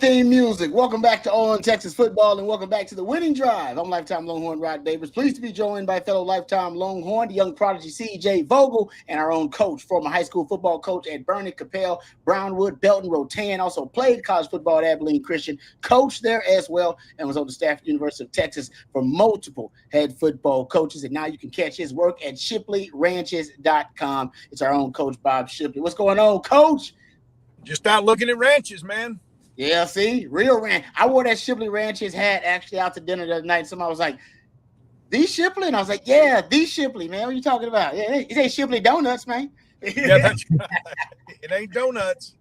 theme music. Welcome back to On Texas Football, and welcome back to the Winning Drive. I'm lifetime Longhorn Rod Davis. Pleased to be joined by fellow lifetime Longhorn, the young prodigy C.J. Vogel, and our own coach, former high school football coach at Vernon, Capel, Brownwood, Belton, Rotan. Also played college football at Abilene Christian, coached there as well, and was on the staff at the University of Texas for multiple head football coaches. And now you can catch his work at ShipleyRanches.com. It's our own coach, Bob Shipley. What's going on, Coach? Just out looking at ranches, man. Yeah, see, real ranch. I wore that Shipley Ranches hat actually out to dinner the other night. Somebody was like, "These Shipley?" And I was like, "Yeah, these Shipley, man. What are you talking about? Yeah, it ain't Shipley donuts, man." Yeah, that's right. It ain't donuts.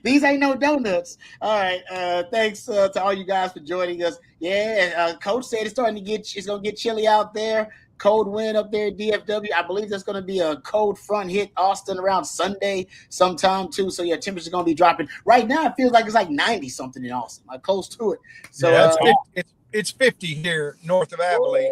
These ain't no donuts. All right. Thanks to all you guys for joining us. Yeah, Coach said it's gonna get chilly out there. Cold wind up there at DFW. I believe there's going to be a cold front hit Austin around Sunday sometime too. So yeah, temperature's going to be dropping. Right now, it feels like it's like 90 something in Austin, like close to it. So yeah, it's 50 here north of Abilene.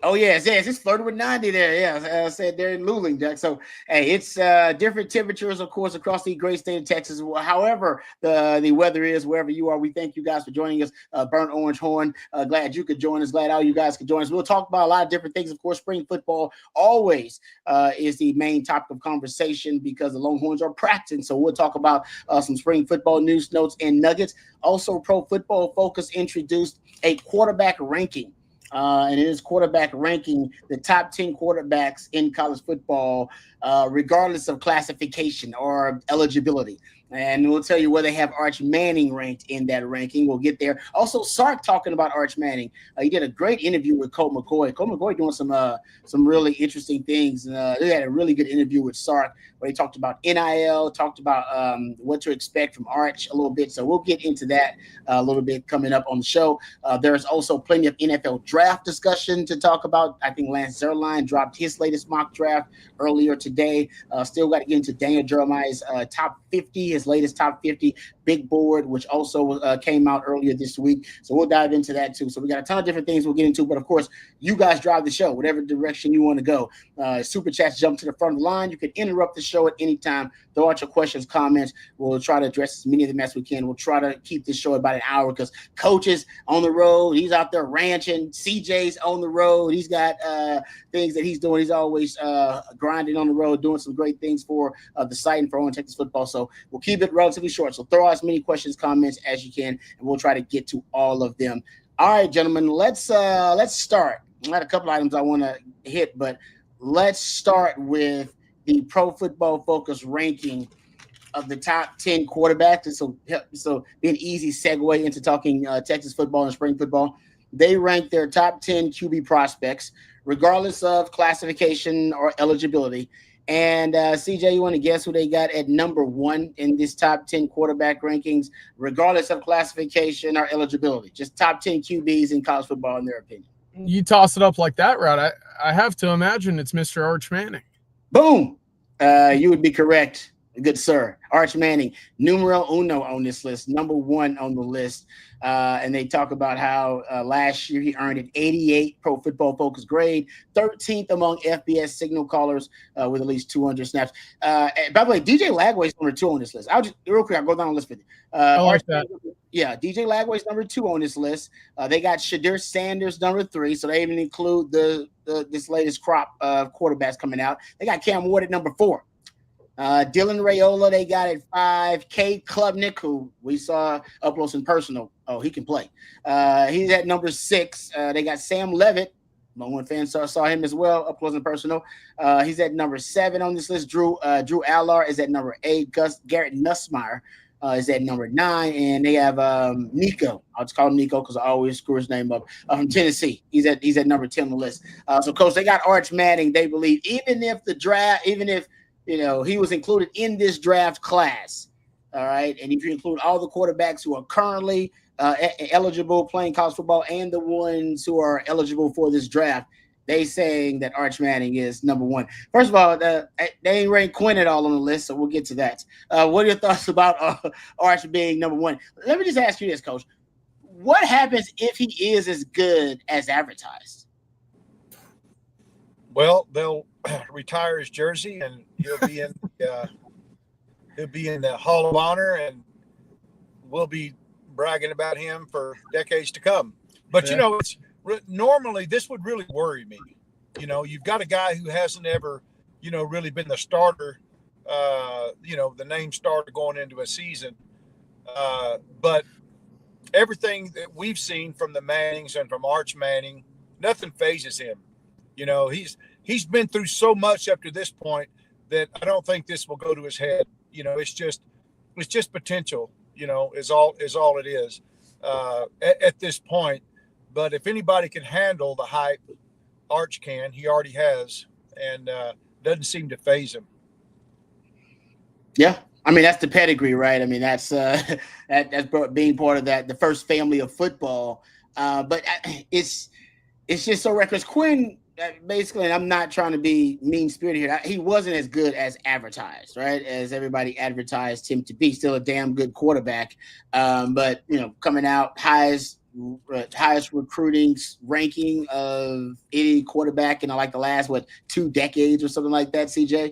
Oh, yes, it's flirting with 90 there. Yeah, I said they're in Luling, Jack. So, hey, it's different temperatures, of course, across the great state of Texas. However, the weather is wherever you are. We thank you guys for joining us. Burnt Orange Horn, glad you could join us. Glad all you guys could join us. We'll talk about a lot of different things. Of course, spring football always is the main topic of conversation because the Longhorns are practicing. So we'll talk about some spring football news, notes, and nuggets. Also, Pro Football Focus introduced a quarterback ranking. And it is quarterback ranking the top 10 quarterbacks in college football, regardless of classification or eligibility. And we'll tell you where they have Arch Manning ranked in that ranking. We'll get there. Also, Sark talking about Arch Manning. He did a great interview with Colt McCoy. Colt McCoy doing some really interesting things. They had a really good interview with Sark where he talked about NIL, talked about what to expect from Arch a little bit. So we'll get into that a little bit coming up on the show. There's also plenty of NFL draft discussion to talk about. I think Lance Zierlein dropped his latest mock draft earlier today. Still got to get into Daniel Jeremiah's top 50, his latest top 50 big board, which also came out earlier this week. So we'll dive into that too. So we got a ton of different things we'll get into, but of course, you guys drive the show, whatever direction you want to go. Super chats jump to the front of the line. You can interrupt the show at any time. Throw out your questions, comments. We'll try to address as many of them as we can. We'll try to keep this show about an hour because Coach is on the road. He's out there ranching. CJ's on the road. He's got things that he's doing. He's always grinding on the road, doing some great things for the site and for On Texas Football. So we'll keep it relatively short. So throw out as many questions, comments as you can, and we'll try to get to all of them. All right, gentlemen, let's start. I had a couple items I want to hit, but let's start with the Pro Football Focus ranking of the top 10 quarterbacks. And so be an easy segue into talking Texas football and spring football. They rank their top 10 QB prospects, regardless of classification or eligibility. And CJ, you want to guess who they got at number 1 in this top 10 quarterback rankings, regardless of classification or eligibility? Just top 10 QBs in college football, in their opinion. You toss it up like that, Rod. I have to imagine it's Mr. Arch Manning. Boom. You would be correct. Good sir. Arch Manning, numero uno on this list, number 1 on the list. And they talk about how last year he earned an 88 Pro Football Focus grade, 13th among FBS signal callers with at least 200 snaps. By the way, DJ Lagway's number 2 on this list. I'll go down the list with you. Yeah, DJ Lagway's number 2 on this list. They got Shadir Sanders number 3, so they even include this latest crop of quarterbacks coming out. They got Cam Ward at number 4. Dylan Raiola, they got at 5. Cade Klubnik, who we saw up close and personal. Oh, he can play. He's at number 6. They got Sam Levitt. Longhorn fans saw him as well, up close and personal. He's at number 7 on this list. Drew Allar is at number 8. Garrett Nussmeier is at number 9. And they have Nico. I'll just call him Nico because I always screw his name up. From Tennessee. He's at number 10 on the list. So, Coach, they got Arch Manning. They believe even if he was included in this draft class, all right? And if you include all the quarterbacks who are currently eligible playing college football and the ones who are eligible for this draft, they saying that Arch Manning is number 1. First of all, they ain't ranked Quinn at all on the list, so we'll get to that. What are your thoughts about Arch being number 1? Let me just ask you this, Coach. What happens if he is as good as advertised? Well, they'll retire his jersey, and he'll be in the Hall of Honor, and we'll be bragging about him for decades to come. But, Yeah. you know, normally this would really worry me. You know, you've got a guy who hasn't ever, you know, really been the starter, you know, the name starter going into a season. But everything that we've seen from the Mannings and from Arch Manning, nothing phases him. You know, he's been through so much up to this point that I don't think this will go to his head. You know, it's just potential. You know, is all it is at this point. But if anybody can handle the hype, Arch can. He already has, and doesn't seem to phase him. Yeah, I mean that's the pedigree, right? I mean that's that's being part of the first family of football. But it's just so reckless. Quinn, basically, and I'm not trying to be mean-spirited here. He wasn't as good as advertised, right? As everybody advertised him to be. Still a damn good quarterback, but you know, coming out highest recruiting ranking of any quarterback in like the last 2 decades or something like that. CJ,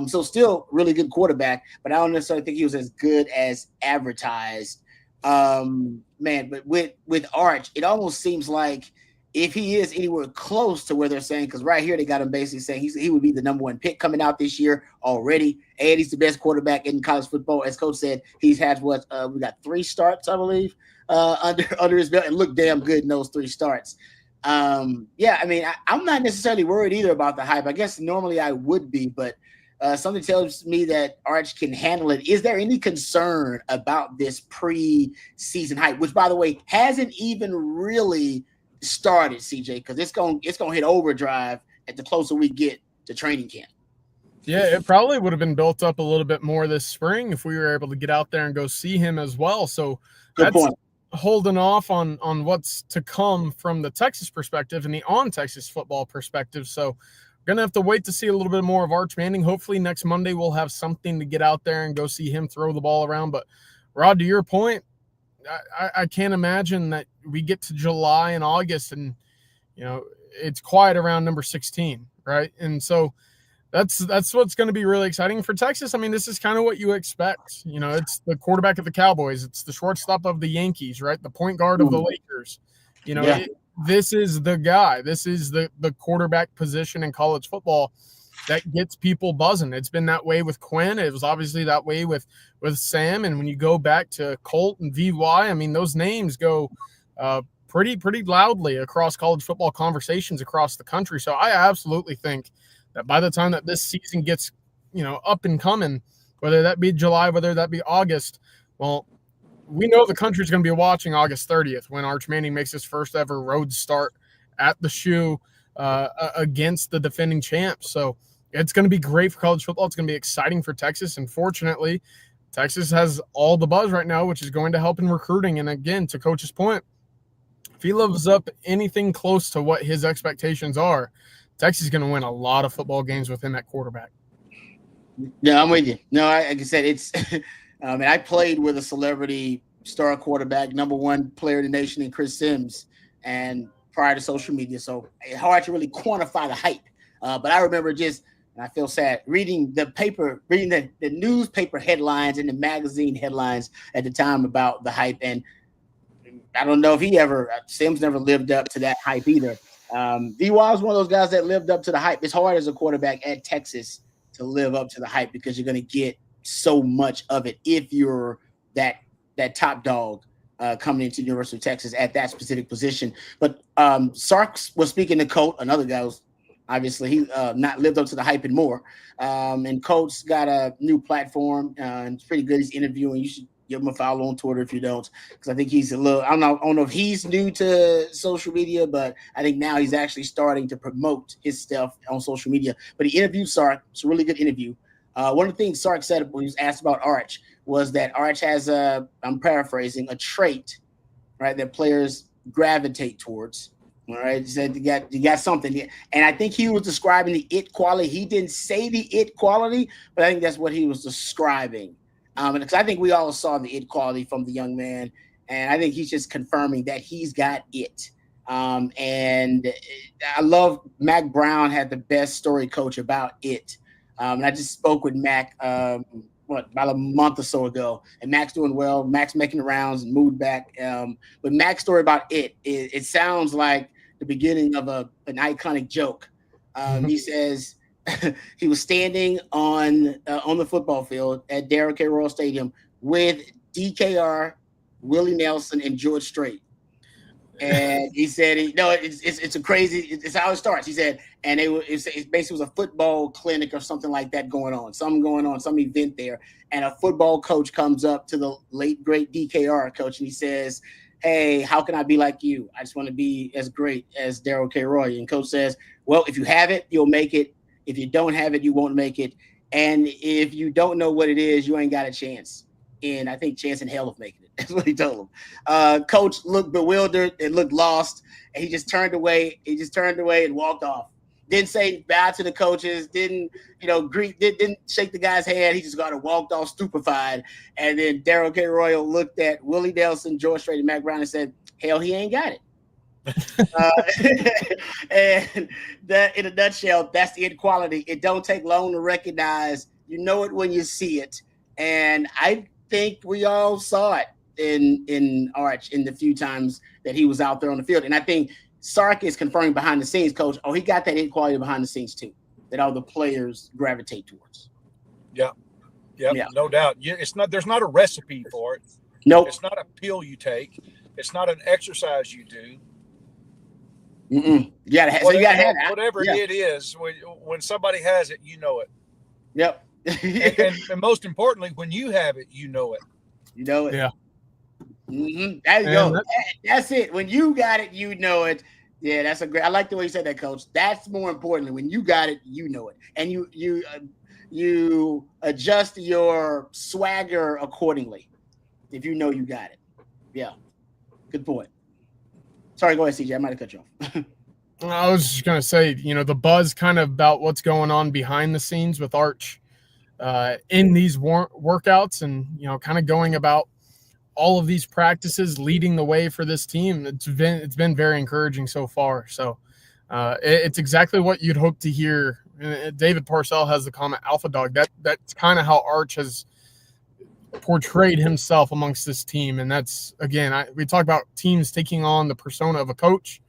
so still really good quarterback, but I don't necessarily think he was as good as advertised. Man, but with Arch, it almost seems like if he is anywhere close to where they're saying, because right here they got him basically saying he would be the number 1 pick coming out this year already, and he's the best quarterback in college football. As Coach said, he's had we got 3 starts, I believe, under his belt, and looked damn good in those 3 starts. Yeah, I mean, I'm not necessarily worried either about the hype. I guess normally I would be, but something tells me that Arch can handle it. Is there any concern about this preseason hype, which, by the way, hasn't even really started, CJ, because it's gonna hit overdrive at the closer we get to training camp? Yeah, it probably would have been built up a little bit more this spring if we were able to get out there and go see him as well. So Good point. Holding off on what's to come from the Texas perspective and the on-Texas football perspective. So we're going to have to wait to see a little bit more of Arch Manning. Hopefully next Monday we'll have something to get out there and go see him throw the ball around. But Rod, to your point, I can't imagine that we get to July and August and, you know, it's quiet around number 16, right? And so that's what's going to be really exciting for Texas. I mean, this is kind of what you expect. You know, it's the quarterback of the Cowboys. It's the shortstop of the Yankees, right? The point guard of the Lakers. You know, this is the guy. This is the quarterback position in college football that gets people buzzing. It's been that way with Quinn. It was obviously that way with Sam. And when you go back to Colt and VY, I mean, those names go pretty loudly across college football conversations across the country. So I absolutely think that by the time that this season gets, you know, up and coming, whether that be July, whether that be August, well, we know the country's going to be watching August 30th when Arch Manning makes his first ever road start at the Shoe against the defending champs. So it's going to be great for college football. It's going to be exciting for Texas. And fortunately, Texas has all the buzz right now, which is going to help in recruiting. And again, to Coach's point, if he lives up anything close to what his expectations are, Texas is going to win a lot of football games with him at quarterback. Yeah, I'm with you. No, like I said, it's and I played with a celebrity star quarterback, number 1 player in the nation in Chris Sims, and prior to social media, so it's hard to really quantify the hype. But I remember and I feel sad, reading the newspaper headlines and the magazine headlines at the time about the hype. And I don't know if Sims never lived up to that hype either. VY was one of those guys that lived up to the hype. It's hard as a quarterback at Texas to live up to the hype because you're going to get so much of it if you're that top dog coming into the University of Texas at that specific position. But Sark was speaking to Colt, another guy who's obviously he not lived up to the hype and more. And Colt's got a new platform and it's pretty good. He's interviewing. You should give him a follow on Twitter if you don't, because I think he's I don't know if he's new to social media, but I think now he's actually starting to promote his stuff on social media. But he interviewed Sark. It's a really good interview. One of the things Sark said when he was asked about Arch was that Arch has I'm paraphrasing, a trait, right, that players gravitate towards. All right, he said you got something, and I think he was describing the it quality. He didn't say the it quality, but I think that's what he was describing. Because I think we all saw the it quality from the young man, and I think he's just confirming that he's got it. And I love Mac Brown had the best story, Coach, about it. And I just spoke with Mac about a month or so ago, and Mac's doing well. Mac's making the rounds and moved back. But Mac's story about it sounds like the beginning of an iconic joke. He says he was standing on the football field at Darrell K. Royal Stadium with DKR, Willie Nelson, and George Strait. And he said, it's a crazy, it's how it starts. He said, and it basically was a football clinic or something like that going on, some event there. And a football coach comes up to the late, great DKR coach, and he says, hey, how can I be like you? I just want to be as great as Darrell K. Roy. And coach says, well, if you have it, you'll make it. If you don't have it, you won't make it. And if you don't know what it is, you ain't got a chance. And I think chance in hell of making it. That's what he told him. Coach looked bewildered and looked lost, and he just turned away. And walked off. Didn't say bye to the coaches. Didn't greet. Didn't shake the guy's hand. He just got and walked off stupefied. And then Darrell K. Royal looked at Willie Nelson, George Strait, and Mac Brown and said, "Hell, he ain't got it." And that, in a nutshell, that's the inequality. It don't take long to recognize. You know it when you see it, and I think we all saw it in Arch in the few times that he was out there on the field. And I think Sark is confirming behind the scenes, coach, he got that inequality behind the scenes too, that all the players gravitate towards. Yeah, no doubt. There's not a recipe for it. Nope. It's not a pill you take. It's not an exercise you do. You gotta have it. Whatever it is, when somebody has it, you know it. Yep. and most importantly, when you have it, you know it. You know it. Yeah. There you go. That's it. When you got it, you know it. Yeah, that's a great. I like the way you said that, coach. That's more importantly. When you got it, you know it, and you adjust your swagger accordingly. If you know you got it. Yeah. Good point. Sorry, go ahead, CJ. I might have cut you off. I was just gonna say, the buzz kind of about what's going on behind the scenes with Arch in these workouts, and kind of going about all of these practices, leading the way for this team. It's been very encouraging so far. So it's exactly what you'd hope to hear. David Parcell has the comment "alpha dog." That's kind of how Arch has portrayed himself amongst this team, and that's again, we talk about teams taking on the persona of a coach.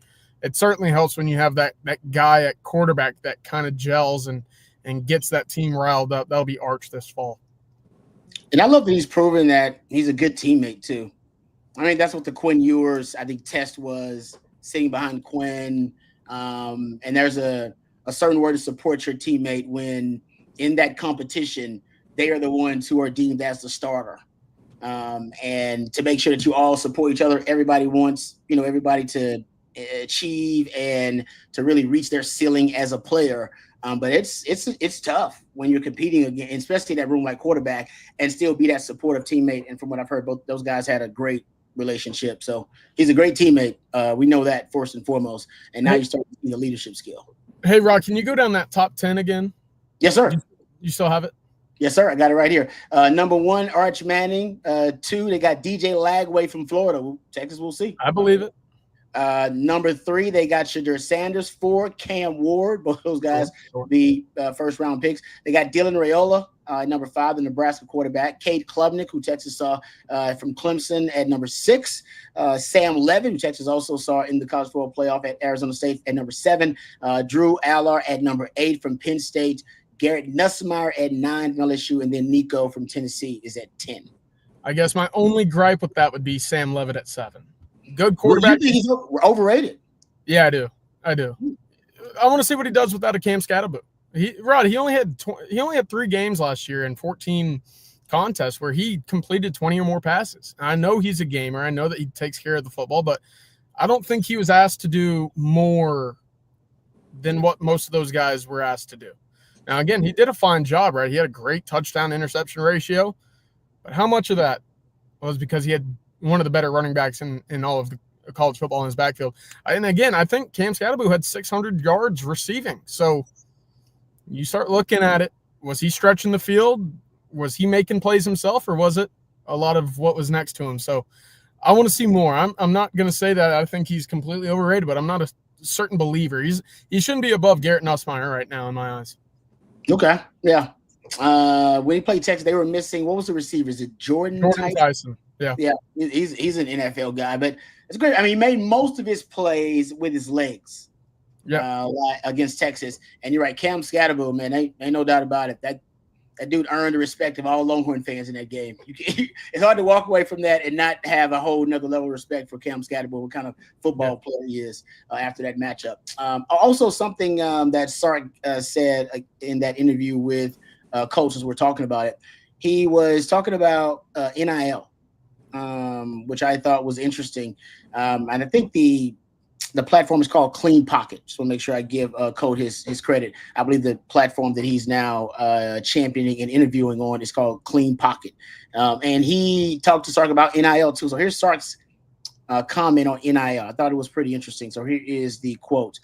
It certainly helps when you have that guy at quarterback that kind of gels and gets that team riled up. That'll be Arch this fall. And I love that he's proven that he's a good teammate too. I mean, that's what the Quinn Ewers, I think, test was, sitting behind Quinn. And there's a certain word to support your teammate when in that competition, they are the ones who are deemed as the starter. And to make sure that you all support each other. Everybody wants, everybody to achieve and to really reach their ceiling as a player. But it's tough when you're competing again, especially in that room like quarterback, and still be that supportive teammate. And from what I've heard, both those guys had a great relationship. So he's a great teammate. We know that first and foremost. And now you start to see the leadership skill. Hey, Rock, can you go down that top 10 again? Yes, sir. You still have it? Yes, sir. I got it right here. Number 1, Arch Manning. 2, they got DJ Lagway from Florida. Texas, we'll see. I believe it. Number 3, they got Shadur Sanders. 4, Cam Ward. Both those guys be first-round picks. They got Dylan Raiola, number 5, the Nebraska quarterback. Cade Klubnik, who Texas saw from Clemson, at number 6. Sam Levin, who Texas also saw in the college football playoff at Arizona State, at number 7. Drew Aller at number 8 from Penn State. Garrett Nussmeier at 9 from LSU, and then Nico from Tennessee is at 10. I guess my only gripe with that would be Sam Levitt at 7. Good quarterback. You think he's overrated? Yeah, I do. I want to see what he does without a Cam Scatterboot. He only had 3 games last year and 14 contests where he completed 20 or more passes. And I know he's a gamer. I know that he takes care of the football, but I don't think he was asked to do more than what most of those guys were asked to do. Now, again, he did a fine job, right? He had a great touchdown-interception ratio, but how much of that was because he had one of the better running backs in all of the college football in his backfield? And again, I think Cam Scatterboot had 600 yards receiving. So you start looking at it. Was he stretching the field? Was he making plays himself, or was it a lot of what was next to him? So I want to see more. I'm not going to say that I think he's completely overrated, but I'm not a certain believer. He shouldn't be above Garrett Nussmeier right now in my eyes. Okay. Yeah. when he played Texas, they were missing. What was the receiver? Is it Jordan Tyson? Yeah. Yeah, he's an NFL guy, but it's great. I mean, he made most of his plays with his legs. Yeah. Against Texas, and you're right, Cam Scatterbo, man, ain't no doubt about it. That dude earned the respect of all Longhorn fans in that game. It's hard to walk away from that and not have a whole nother level of respect for Cam Scatterbo, what kind of football player he is after that matchup. Also, something that Sark said in that interview with coaches, we're talking about it. He was talking about NIL, which I thought was interesting. And I think the platform is called Clean Pocket. So make sure I give Code his credit. I believe the platform that he's now championing and interviewing on is called Clean Pocket. And he talked to Sark about NIL too. So here's Sark's comment on NIL. I thought it was pretty interesting. So here is the quote.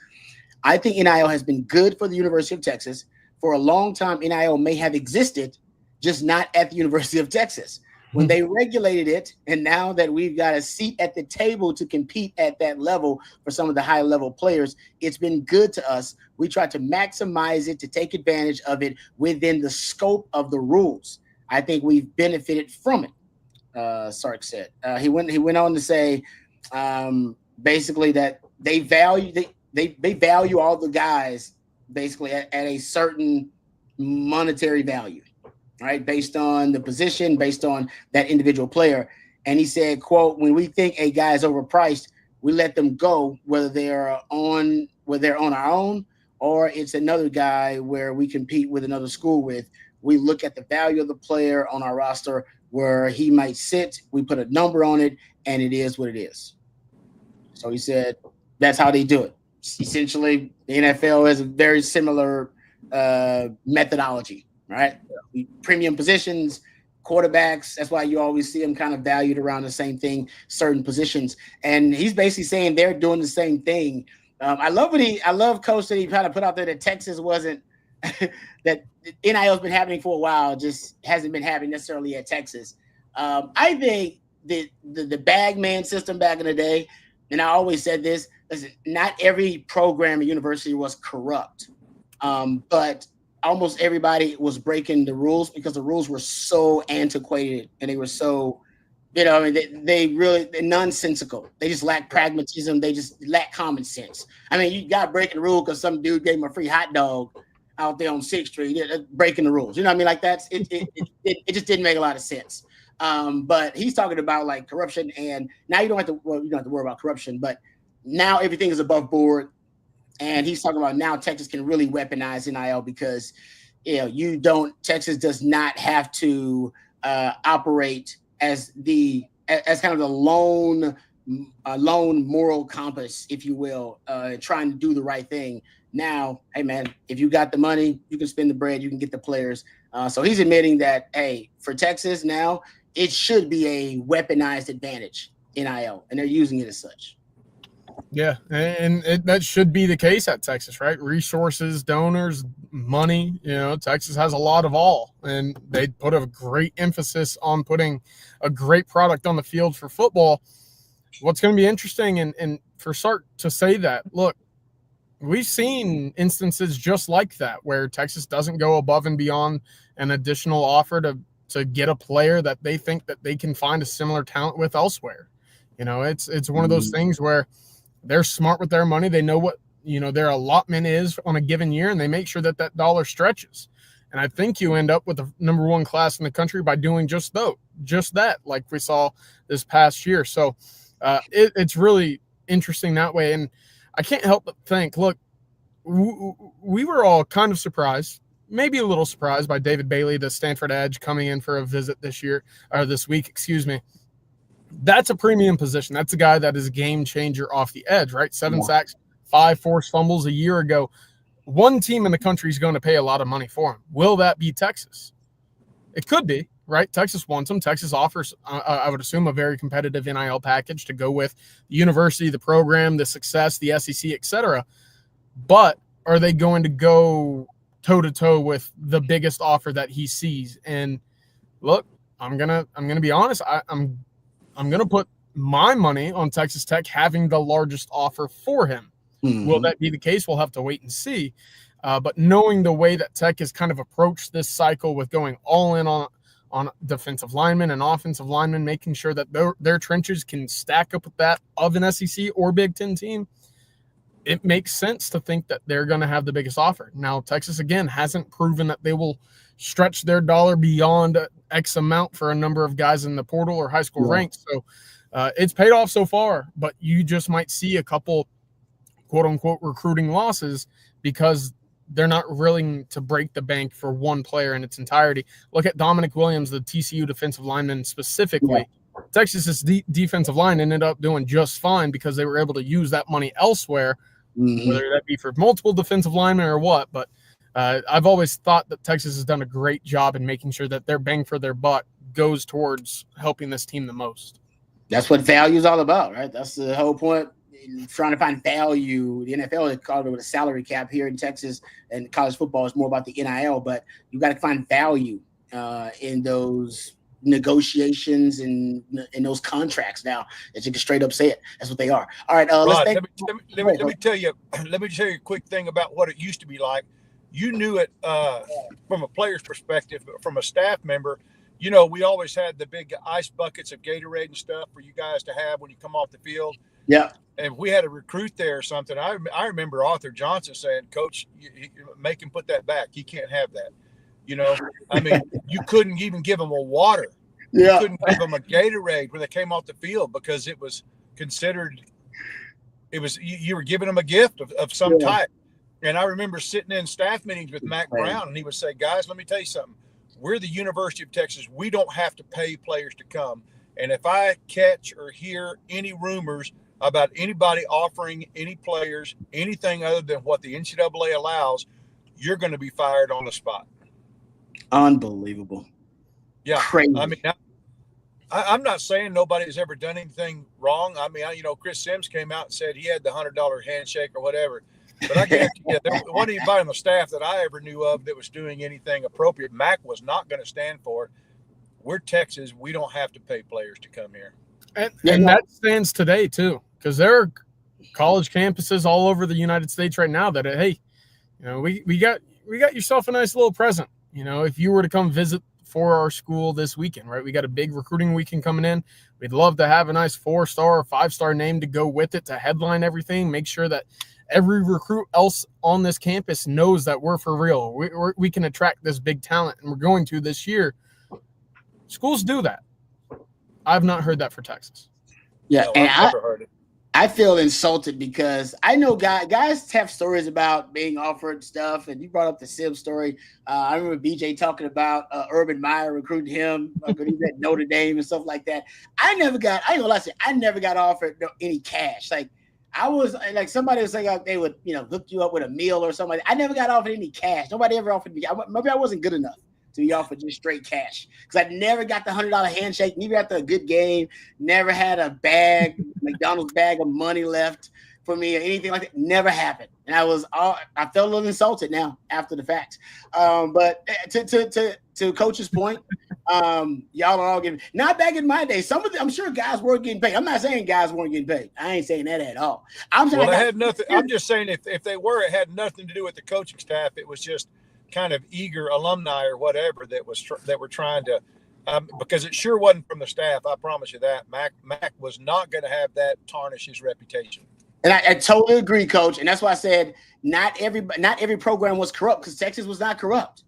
I think NIL has been good for the University of Texas. For a long time, NIL may have existed, just not at the University of Texas. When they regulated it, and now that we've got a seat at the table to compete at that level for some of the high level players, it's been good to us. We try to maximize it, to take advantage of it within the scope of the rules. I think we've benefited from it, Sark said. He went on to say basically that they value all the guys basically at a certain monetary value. Right, based on the position, based on that individual player. And he said, quote, when we think a guy is overpriced, we let them go, whether they're on our own or it's another guy where we compete with another school with. We look at the value of the player on our roster, where he might sit, we put a number on it, and it is what it is. So he said that's how they do it. Essentially, the NFL has a very similar methodology. Right? Premium positions, quarterbacks. That's why you always see them kind of valued around the same thing, certain positions. And he's basically saying they're doing the same thing. I love Coach that he kind of put out there that Texas wasn't that NIL has been happening for a while, just hasn't been happening necessarily at Texas. I think the bag man system back in the day, and I always said this, listen, not every program at university was corrupt, but almost everybody was breaking the rules because the rules were so antiquated and they were so, they're nonsensical. They just lack pragmatism. They just lack common sense. I mean, you got breaking the rule because some dude gave him a free hot dog out there on 6th Street, breaking the rules. You know what I mean? Like it just didn't make a lot of sense. But he's talking about like corruption, and now you don't have to worry about corruption, but now everything is above board. And he's talking about now Texas can really weaponize NIL because, Texas does not have to operate as kind of the lone moral compass, if you will, trying to do the right thing. Now, hey man, if you got the money, you can spend the bread, you can get the players. So he's admitting that, hey, for Texas now, it should be a weaponized advantage, NIL, and they're using it as such. Yeah, and that should be the case at Texas, right? Resources, donors, money. Texas has a lot of all, and they put a great emphasis on putting a great product on the field for football. What's going to be interesting, and for Sark to say that, look, we've seen instances just like that where Texas doesn't go above and beyond an additional offer to get a player that they think that they can find a similar talent with elsewhere. It's one of those things where they're smart with their money. They know what, their allotment is on a given year, and they make sure that dollar stretches. And I think you end up with the number one class in the country by doing just that, like we saw this past year. So it's really interesting that way. And I can't help but think, look, we were all kind of surprised, maybe a little surprised by David Bailey, the Stanford edge, coming in for a visit this week, excuse me. That's a premium position. That's a guy that is a game changer off the edge, right? 7 sacks, 5 forced fumbles a year ago. One team in the country is going to pay a lot of money for him. Will that be Texas? It could be, right? Texas wants him. Texas offers, I would assume, a very competitive NIL package to go with the university, the program, the success, the SEC, etc. But are they going to go toe-to-toe with the biggest offer that he sees? And look, I'm gonna be honest. I'm going to put my money on Texas Tech having the largest offer for him. Mm-hmm. Will that be the case? We'll have to wait and see. But knowing the way that Tech has kind of approached this cycle with going all in on defensive linemen and offensive linemen, making sure that their trenches can stack up with that of an SEC or Big Ten team, it makes sense to think that they're going to have the biggest offer. Now, Texas, again, hasn't proven that they will stretch their dollar beyond X amount for a number of guys in the portal or high school ranks. So it's paid off so far, but you just might see a couple quote-unquote recruiting losses because they're not willing to break the bank for one player in its entirety. Look at Dominic Williams, the TCU defensive lineman specifically. Yeah. Texas's defensive line ended up doing just fine because they were able to use that money elsewhere, whether that be for multiple defensive linemen or what. But I've always thought that Texas has done a great job in making sure that their bang for their buck goes towards helping this team the most. That's what value is all about, right? That's the whole point. Trying to find value. The NFL is called it with a salary cap here in Texas, and college football is more about the NIL, but you got to find value in those negotiations and in those contracts now. As you can straight up say it, that's what they are. All right, let me tell you a quick thing about what it used to be like. You knew it from a player's perspective, but from a staff member, you know, we always had the big ice buckets of Gatorade and stuff for you guys to have when you come off the field. Yeah. And if we had a recruit there or something, I remember Arthur Johnson saying, "Coach, make him put that back. He can't have that." You know, I mean, you couldn't even give him a water. Yeah. You couldn't give them a Gatorade when they came off the field because it was considered, you were giving them a gift of some type. And I remember sitting in staff meetings with Mac Brown, and he would say, "Guys, let me tell you something. We're the University of Texas. We don't have to pay players to come. And if I catch or hear any rumors about anybody offering any players anything other than what the NCAA allows, you're going to be fired on the spot." Unbelievable. Yeah. Crazy. I mean, I'm not saying nobody has ever done anything wrong. I mean, Chris Sims came out and said he had the $100 handshake or whatever. But I guarantee you, there wasn't anybody on the staff that I ever knew of that was doing anything appropriate. Mac was not going to stand for it. We're Texas. We don't have to pay players to come here. And that stands today, too, because there are college campuses all over the United States right now that, hey, we got yourself a nice little present. If you were to come visit for our school this weekend, right? We got a big recruiting weekend coming in. We'd love to have a nice 4-star or 5-star name to go with it to headline everything. Make sure that every recruit else on this campus knows that we're for real. We can attract this big talent, and we're going to this year. Schools do that. I've not heard that for Texas. Yeah, no, and I've never heard it. I feel insulted because I know guys have stories about being offered stuff, and you brought up the Sims story. I remember BJ talking about Urban Meyer recruiting him when he was at Notre Dame and stuff like that. I ain't gonna lie to you, I never got offered any cash. Like I was like somebody was saying they would hook you up with a meal or something. I never got offered any cash. Nobody ever offered me. Maybe I wasn't good enough to be offered just straight cash because I never got the $100 handshake. Never got the good game. Never had a McDonald's bag of money left for me or anything like that. Never happened. And I felt a little insulted now after the fact. But to Coach's point, y'all are all getting not back in my day. I'm sure guys were getting paid. I'm not saying guys weren't getting paid. I ain't saying that at all. I'm just saying if they were, it had nothing to do with the coaching staff. It was just kind of eager alumni or whatever that were trying to, because it sure wasn't from the staff. I promise you that. Mac was not going to have that tarnish his reputation. And I totally agree, Coach. And that's why I said not every program was corrupt, because Texas was not corrupt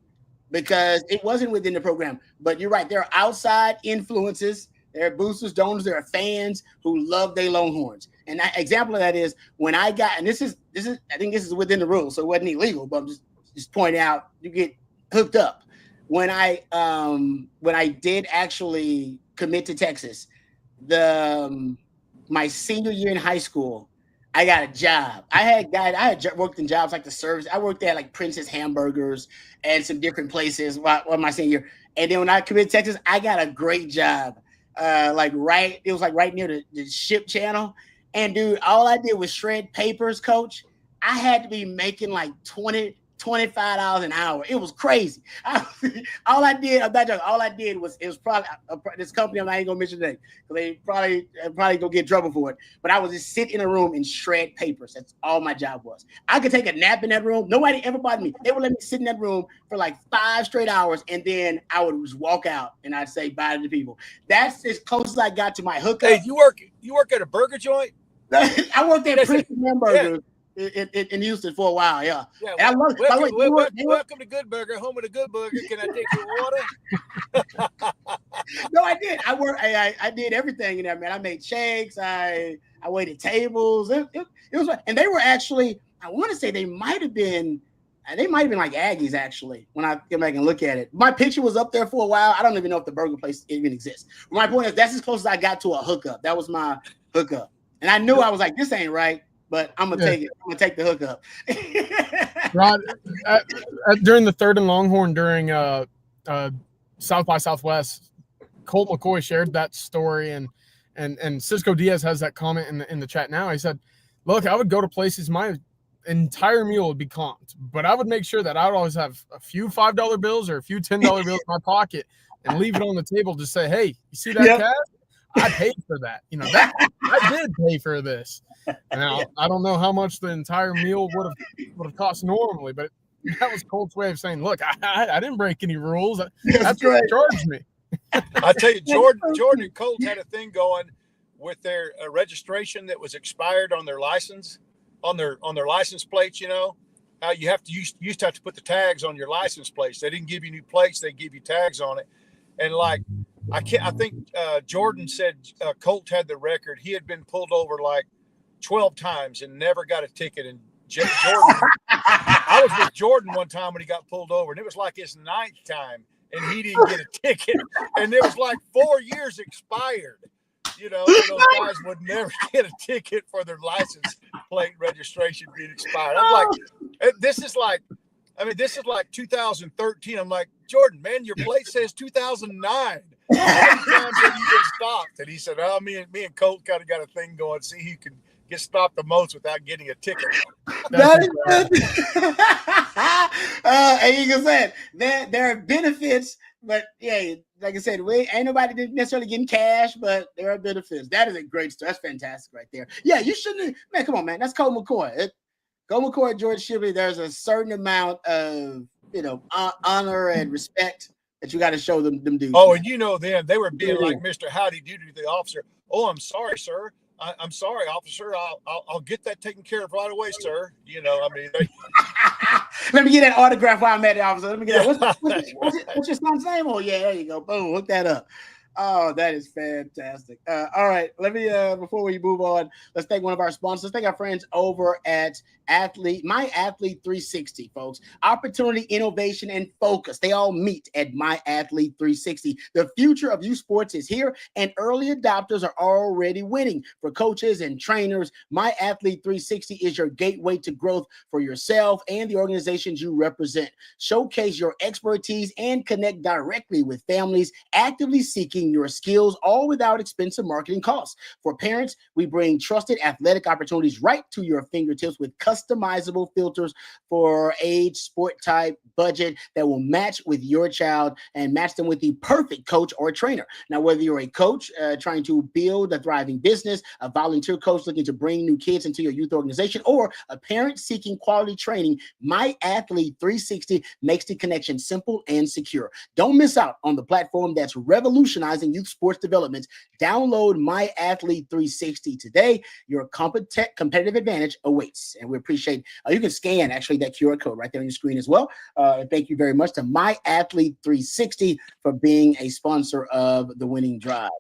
because it wasn't within the program. But you're right. There are outside influences. There are boosters, donors. There are fans who love their Longhorns. And an example of that is when I got, and this is I think this is within the rules, so it wasn't illegal, but I'm just point out you get hooked up. When I did actually commit to Texas, my senior year in high school, I got a job. I had worked in jobs like the service. I worked at like Princess Hamburgers and some different places while my senior year. And then when I committed to Texas, I got a great job. It was right near the ship channel. And dude, all I did was shred papers, Coach. I had to be making like $20,000 $25 an hour. It was crazy. All I did was it was probably this company. I ain't gonna mention the name because they probably gonna get in trouble for it. But I would just sit in a room and shred papers. That's all my job was. I could take a nap in that room. Nobody ever bothered me. They would let me sit in that room for like 5 straight hours, and then I would just walk out and I'd say bye to the people. That's as close as I got to my hookup. Hey, you work at a burger joint? I worked at Prince Hamburger. In Houston for a while, yeah. And I love it. Welcome to Good Burger, home of the Good Burger. Can I take your water? No, I did. I did everything in there, man. I made shakes. I waited tables. It was, and they were actually. I want to say they might have been like Aggies actually. When I get back and look at it, my picture was up there for a while. I don't even know if the burger place even exists. But my point is, that's as close as I got to a hookup. That was my hookup, and I knew I was like, this ain't right. But I'm gonna take it. I'm gonna take the hookup. Rod, during the Third and Longhorn during South by Southwest, Colt McCoy shared that story, and Cisco Diaz has that comment in the chat now. He said, "Look, I would go to places my entire meal would be comped, but I would make sure that I would always have a few $5 bills or a few $10 bills in my pocket and leave it on the table to say, hey, you see that cash? I paid for that. You know, I did pay for this. Now, I don't know how much the entire meal would have cost normally, but that was Colt's way of saying, look, I didn't break any rules. That's what charged me. I tell you, Jordan and Colt had a thing going with their registration that was expired on their license, on their license plates. You know, how you used to have to put the tags on your license plates. They didn't give you new plates; they give you tags on it. And like, I think Jordan said Colt had the record. He had been pulled over like 12 times and never got a ticket. And Jordan, I was with Jordan one time when he got pulled over, and it was like his 9th time, and he didn't get a ticket. And it was like 4 years expired. You know, those guys would never get a ticket for their license plate registration being expired. I'm like, this is like 2013. I'm like, Jordan, man, your plate says 2009. How many times have you been stopped? And he said, oh, me and Colt kind of got a thing going. See who can get stopped the most without getting a ticket. That is good. And you can say there are benefits, but yeah, like I said, ain't nobody necessarily getting cash, but there are benefits. That is a great story. That's fantastic right there. Yeah, you shouldn't, man. Come on, man. That's Colt McCoy. Colt McCoy, George Shipley. There's a certain amount of honor and respect that you got to show them dudes. Oh, and you know them. They were being like Mr. Howdy Doody to the officer. Oh, I'm sorry, sir. I'm sorry, officer. I'll get that taken care of right away, sir. You know, I mean, let me get that autograph while I'm at the officer. Let me get that. What's your son's name? Oh, yeah, there you go. Boom, hook that up. Oh, that is fantastic. All right, let me before we move on, let's thank one of our sponsors. Let's thank our friends over at My Athlete 360, folks. Opportunity, innovation, and focus. They all meet at My Athlete 360. The future of youth sports is here, and early adopters are already winning. For coaches and trainers, My Athlete 360 is your gateway to growth for yourself and the organizations you represent. Showcase your expertise and connect directly with families actively seeking your skills, all without expensive marketing costs. For parents, we bring trusted athletic opportunities right to your fingertips with customizable filters for age, sport type, budget that will match with your child and match them with the perfect coach or trainer. Now, whether you're a coach trying to build a thriving business, a volunteer coach looking to bring new kids into your youth organization, or a parent seeking quality training, My Athlete 360 makes the connection simple and secure. Don't miss out on the platform that's revolutionizing youth sports development. Download My Athlete 360 today. Your competitive advantage awaits, and we appreciate. You can scan actually that QR code right there on your screen as well. Thank you very much to My Athlete 360 for being a sponsor of the Winning Drive.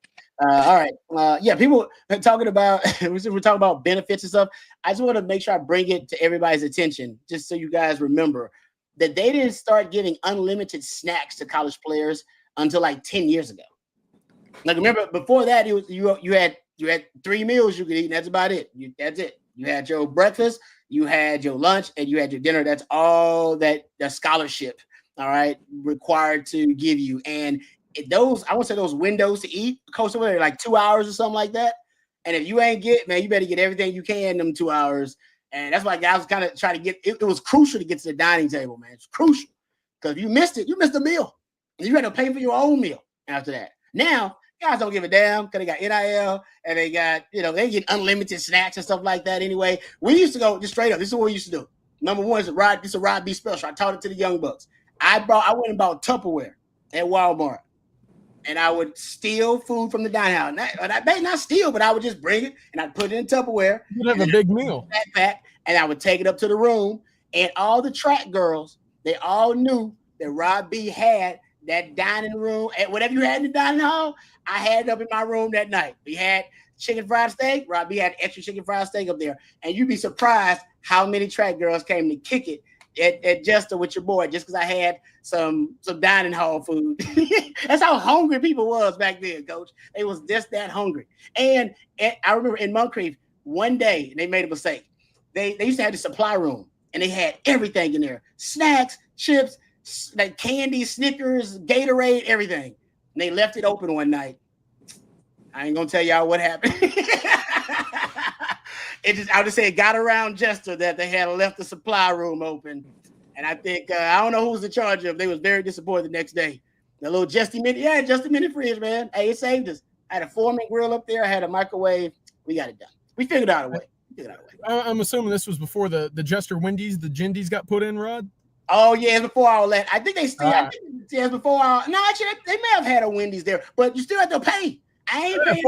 All right, yeah, people are talking about we're talking about benefits and stuff. I just want to make sure I bring it to everybody's attention, just so you guys remember that they didn't start giving unlimited snacks to college players until like 10 years ago. Like, remember, before that, it was you had 3 meals you could eat, and that's about it. That's it. You had your breakfast, you had your lunch, and you had your dinner. That's all that the scholarship, all right, required to give you. And those, I would say those windows to eat, coach, like 2 hours or something like that. And if you ain't get, man, you better get everything you can in them 2 hours. And that's why guys was kind of trying to get it was crucial to get to the dining table, man. It's crucial. Because if you missed it, you missed a meal. And you had to pay for your own meal after that. Now, guys don't give a damn because they got NIL and they got, they get unlimited snacks and stuff like that anyway. We used to go just straight up. This is what we used to do. Number one is this is a Rod B special. I taught it to the young bucks. I went and bought Tupperware at Walmart. And I would steal food from the dining house. And I may not steal, but I would just bring it and I'd put it in Tupperware. You'd have a big meal. Backpack, and I would take it up to the room. And all the track girls, they all knew that Rob B had that dining room. And whatever you had in the dining hall, I had it up in my room that night. We had chicken fried steak. Rob B had extra chicken fried steak up there. And you'd be surprised how many track girls came to kick it at Jester with your boy just because I had some dining hall food. That's how hungry people was back then, Coach. They was just that hungry. And I remember in Moncrief, one day they made a mistake. They used to have the supply room and they had everything in there. Snacks, chips, like candy, Snickers, Gatorade, everything. And they left it open one night. I ain't gonna tell y'all what happened. I would just say it got around Jester that they had left the supply room open. And I think, I don't know who was in charge of. They was very disappointed the next day. The little Just a Minute fridge, man. Hey, it saved us. I had a Foreman grill up there. I had a microwave. We got it done. We figured out a way. I'm assuming this was before the Jester Wendy's, the Jindies got put in, Rod? Oh, yeah, it's before all that. I think they still, it's before all. No, actually, they may have had a Wendy's there, but you still have to pay. I ain't paying.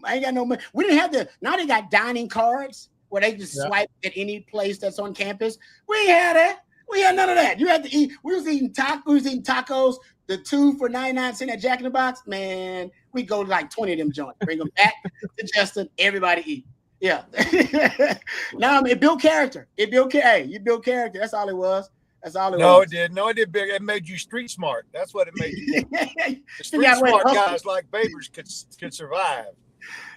I ain't got no money. We didn't have now they got dining cards where they just swipe at any place that's on campus. We ain't had that. We had none of that. You had to eat. We was eating tacos, the 2 for 99 cents at Jack in the Box. Man, we go to like 20 of them joints. Bring them back to Justin. Everybody eat. Yeah. Now it built character. You built character. That's all it was. That's all it was. No, it did. No, it did big. It made you street smart. That's what it made you. Street smart guys like Babers could survive.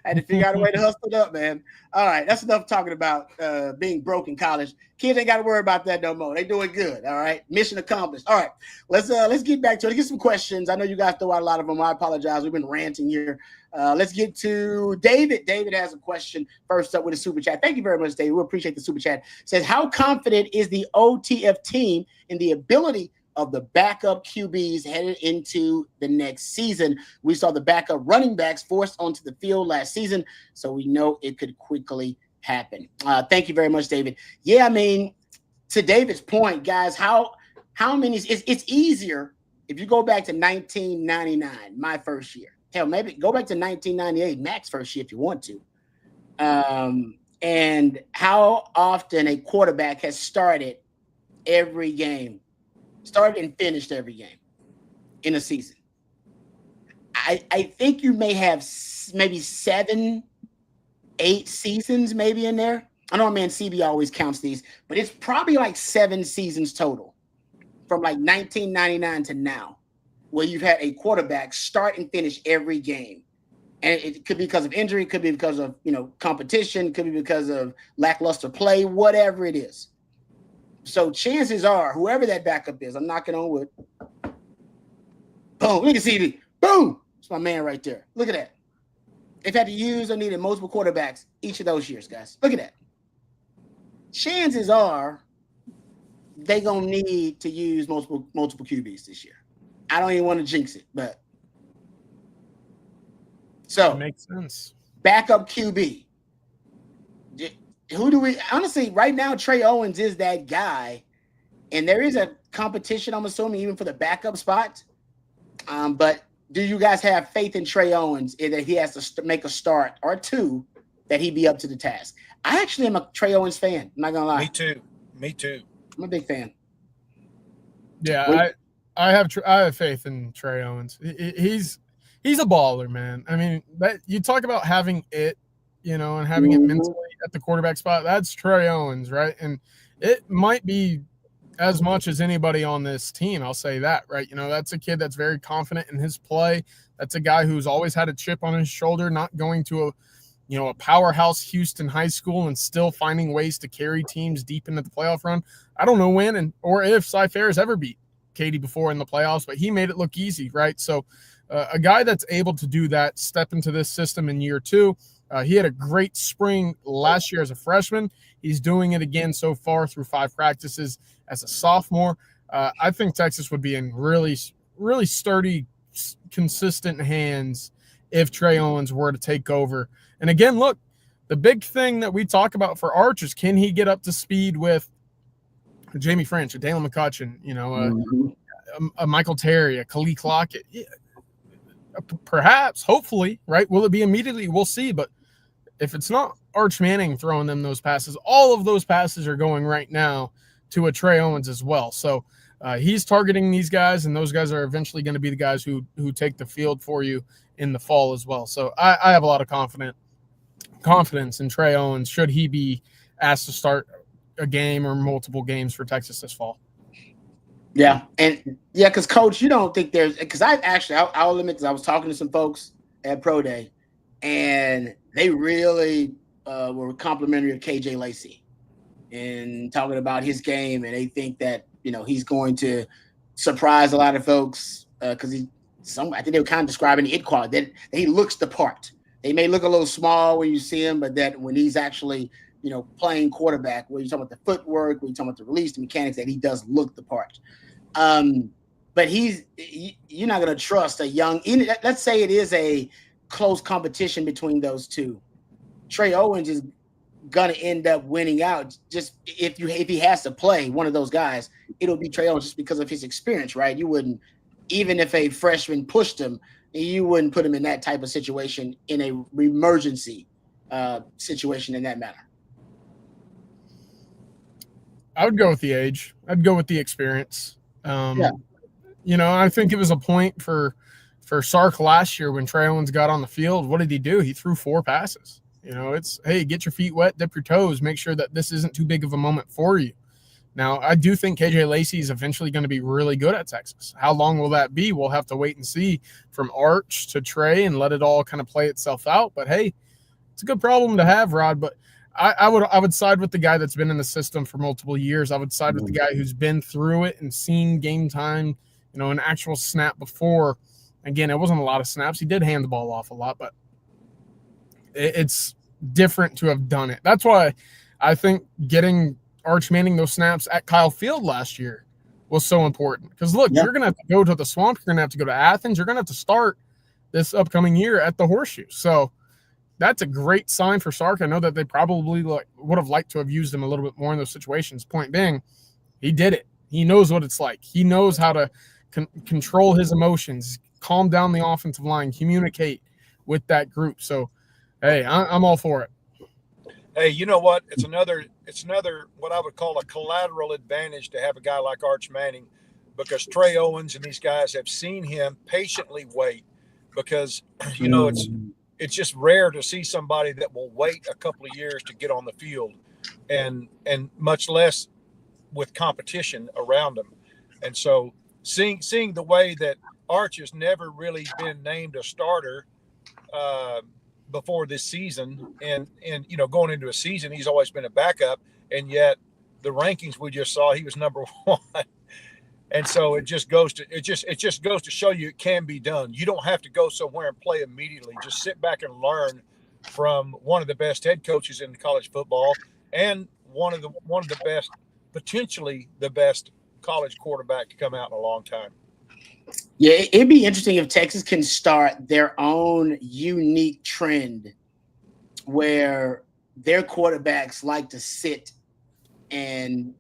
I had to figure out a way to hustle it up, man. All right, that's enough talking about being broke in college. Kids ain't got to worry about that no more. They doing good. All right, mission accomplished. All right, let's get back to it. Let's get some questions. I know you guys throw out a lot of them. I apologize. We've been ranting here. Let's get to David. David has a question first up with a super chat. Thank you very much, David. We appreciate the super chat. Says, how confident is the OTF team in the ability of the backup QBs headed into the next season? We saw the backup running backs forced onto the field last season, so we know it could quickly happen. Thank you very much, David. Yeah, I mean, to David's point, guys, how many? It's easier if you go back to 1999, my first year. Hell, maybe go back to 1998, Mac's first year if you want to. And how often a quarterback has started every game. Started and finished every game in a season. I think you may have maybe 7, 8 seasons maybe in there. I know, man, CB always counts these, but it's probably like 7 seasons total from like 1999 to now where you've had a quarterback start and finish every game. And it could be because of injury, it could be because of, competition, could be because of lackluster play, whatever it is. So chances are, whoever that backup is, I'm knocking on wood. Boom, look at CD. Boom. It's my man right there. Look at that. They've had to use or needed multiple quarterbacks each of those years, guys. Look at that. Chances are they're going to need to use multiple QBs this year. I don't even want to jinx it, but. So. That makes sense. Backup QB. Who do we honestly right now? Trey Owens is that guy, and there is a competition, I'm assuming, even for the backup spot. But do you guys have faith in Trey Owens that he has to make a start or two that he be up to the task? I actually am a Trey Owens fan. I'm not gonna lie. Me too. I'm a big fan. Yeah, I have faith in Trey Owens. He's a baller, man. I mean, you talk about having it. And having it mentally at the quarterback spot, that's Trey Owens, right? And it might be as much as anybody on this team, I'll say that, right? That's a kid that's very confident in his play. That's a guy who's always had a chip on his shoulder, not going to a powerhouse Houston high school and still finding ways to carry teams deep into the playoff run. I don't know when or if Cy Fair's ever beat Katie before in the playoffs, but he made it look easy, right? So a guy that's able to do that, step into this system in year 2, He had a great spring last year as a freshman. He's doing it again so far through 5 practices as a sophomore. I think Texas would be in really, really sturdy, consistent hands if Trey Owens were to take over. And again, look, the big thing that we talk about for Arch is, can he get up to speed with Jamie French, a Dalen McCutcheon, a Michael Terry, a Khalil Lockett? Yeah, perhaps, hopefully, right? Will it be immediately? We'll see. But if it's not Arch Manning throwing them those passes, all of those passes are going right now to a Trey Owens as well. So he's targeting these guys, and those guys are eventually going to be the guys who take the field for you in the fall as well. So I have a lot of confidence in Trey Owens should he be asked to start a game or multiple games for Texas this fall. Yeah. And yeah, because Coach, you don't think because I'll admit, because I was talking to some folks at Pro Day, and they really were complimentary of KJ Lacey and talking about his game, and they think that he's going to surprise a lot of folks because I think they were kind of describing the it quality, that he looks the part. They may look a little small when you see him, but that when he's actually playing quarterback, where you're talking about the footwork, when you're talking about the release, the mechanics, that he does look the part. But you're not going to trust a young. Let's say it is a close competition between those two. Trey Owens is going to end up winning out. Just if he has to play one of those guys, it'll be Trey Owens just because of his experience, right? You wouldn't, even if a freshman pushed him, you wouldn't put him in that type of situation in a emergency situation in that manner. I would go with the age. I'd go with the experience. I think it was a point for Sark last year when Trey Owens got on the field. What did he do? He threw 4 passes. It's, hey, get your feet wet, dip your toes, make sure that this isn't too big of a moment for you. Now, I do think KJ Lacey is eventually going to be really good at Texas. How long will that be? We'll have to wait and see from Arch to Trey and let it all kind of play itself out. But, hey, it's a good problem to have, Rod. But I would side with the guy that's been in the system for multiple years. I would side with the guy who's been through it and seen game time, an actual snap before. Again, it wasn't a lot of snaps. He did hand the ball off a lot, but it's different to have done it. That's why I think getting Arch Manning those snaps at Kyle Field last year was so important. Because, look, you're going to have to go to the Swamp. You're going to have to go to Athens. You're going to have to start this upcoming year at the Horseshoe. So that's a great sign for Sark. I know that they probably would have liked to have used him a little bit more in those situations. Point being, he did it. He knows what it's like. He knows how to control his emotions, calm down the offensive line, communicate with that group. So, hey, I'm all for it. Hey, you know what? It's another what I would call a collateral advantage to have a guy like Arch Manning, because Trey Owens and these guys have seen him patiently wait, because it's just rare to see somebody that will wait a couple of years to get on the field, and much less with competition around them. And so seeing the way that Arch has never really been named a starter before this season, and going into a season he's always been a backup, and yet the rankings we just saw, he was number 1. And so it just goes to show you it can be done. You don't have to go somewhere and play immediately. Just sit back and learn from one of the best head coaches in college football, and one of the best, potentially the best college quarterback to come out in a long time. Yeah, it'd be interesting if Texas can start their own unique trend where their quarterbacks like to sit and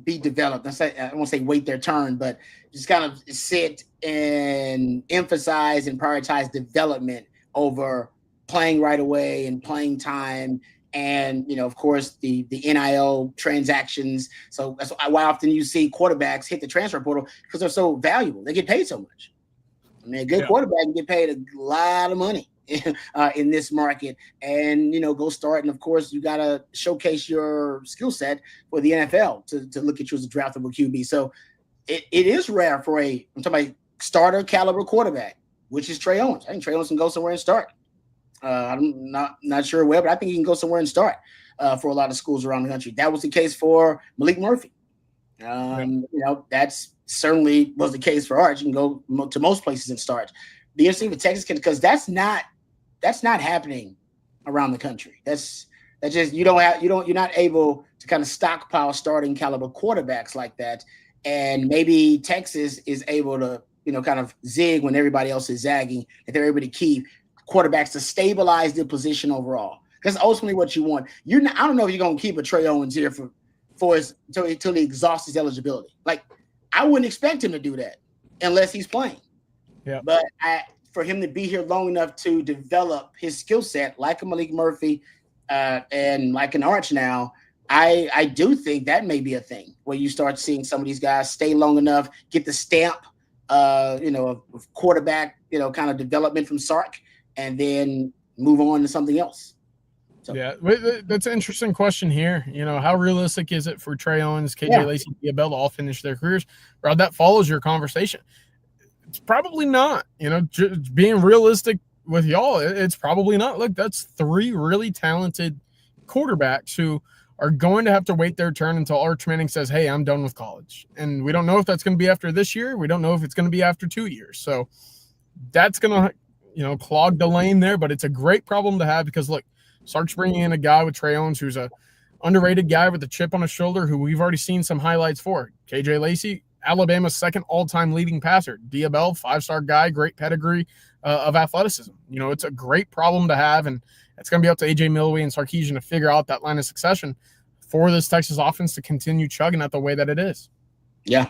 be developed. I won't say wait their turn, but just kind of sit and emphasize and prioritize development over playing right away and playing time. And, of course, the NIL transactions. So that's why often you see quarterbacks hit the transfer portal, because they're so valuable. They get paid so much. I mean, a good quarterback can get paid a lot of money in this market, and, go start. And, of course, you got to showcase your skill set for the NFL to look at you as a draftable QB. So it is rare for I'm talking about starter caliber quarterback, which is Trey Owens. I think Trey Owens can go somewhere and start. I'm not sure where, but I think he can go somewhere and start for a lot of schools around the country. That was the case for Malik Murphy. That's certainly was the case for Arch. You can go to most places and start. Be interesting with Texas, because that's not happening around the country. That's just you're not able to kind of stockpile starting caliber quarterbacks like that. And maybe Texas is able to, kind of zig when everybody else is zagging, that they're able to keep quarterbacks to stabilize their position overall. That's ultimately what you want. I don't know if you're gonna keep a Trey Owens here until he exhausts his eligibility. Like, I wouldn't expect him to do that unless he's playing. Yeah. But for him to be here long enough to develop his skill set, like a Malik Murphy and like an Arch now, I do think that may be a thing where you start seeing some of these guys stay long enough, get the stamp, of quarterback, kind of development from Sark, and then move on to something else. So. Yeah, that's an interesting question here. How realistic is it for Trey Owens, KJ Lacey, Diabell to all finish their careers? Rod, that follows your conversation. It's probably not. Just being realistic with y'all, it's probably not. Look, that's 3 really talented quarterbacks who are going to have to wait their turn until Arch Manning says, hey, I'm done with college. And we don't know if that's going to be after this year. We don't know if it's going to be after 2 years. So that's going to, clog the lane there. But it's a great problem to have because, look, Sark's bringing in a guy with Trey Owens who's a underrated guy with a chip on his shoulder who we've already seen some highlights for. KJ Lacey, Alabama's second all-time leading passer. Diabell, 5-star guy, great pedigree of athleticism. It's a great problem to have, and it's going to be up to A.J. Milwee and Sarkisian to figure out that line of succession for this Texas offense to continue chugging at the way that it is. Yeah.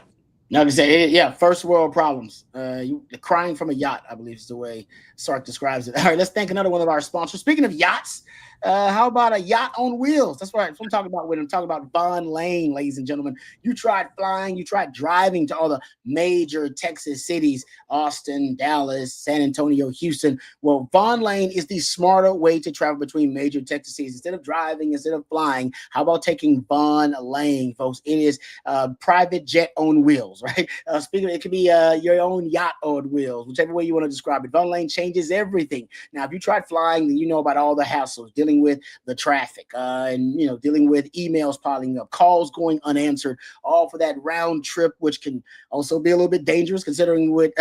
Like I said, first world problems. Crying from a yacht, I believe is the way Sark describes it. All right, let's thank another one of our sponsors. Speaking of yachts, how about a yacht on wheels? That's what I'm talking about when I'm talking about Vaughn Lane, ladies and gentlemen. You tried flying, you tried driving to all the major Texas cities, Austin, Dallas, San Antonio, Houston. Well, Vaughn Lane is the smarter way to travel between major Texas cities. Instead of driving, instead of flying, how about taking Vaughn Lane, folks? It is private jet on wheels, right? Speaking of, it could be your own yacht on wheels, whichever way you want to describe it. Vaughn Lane changes everything. Now, if you tried flying, then you know about all the hassles, dealing with the traffic and dealing with emails piling up, calls going unanswered, all for that round trip, which can also be a little bit dangerous considering with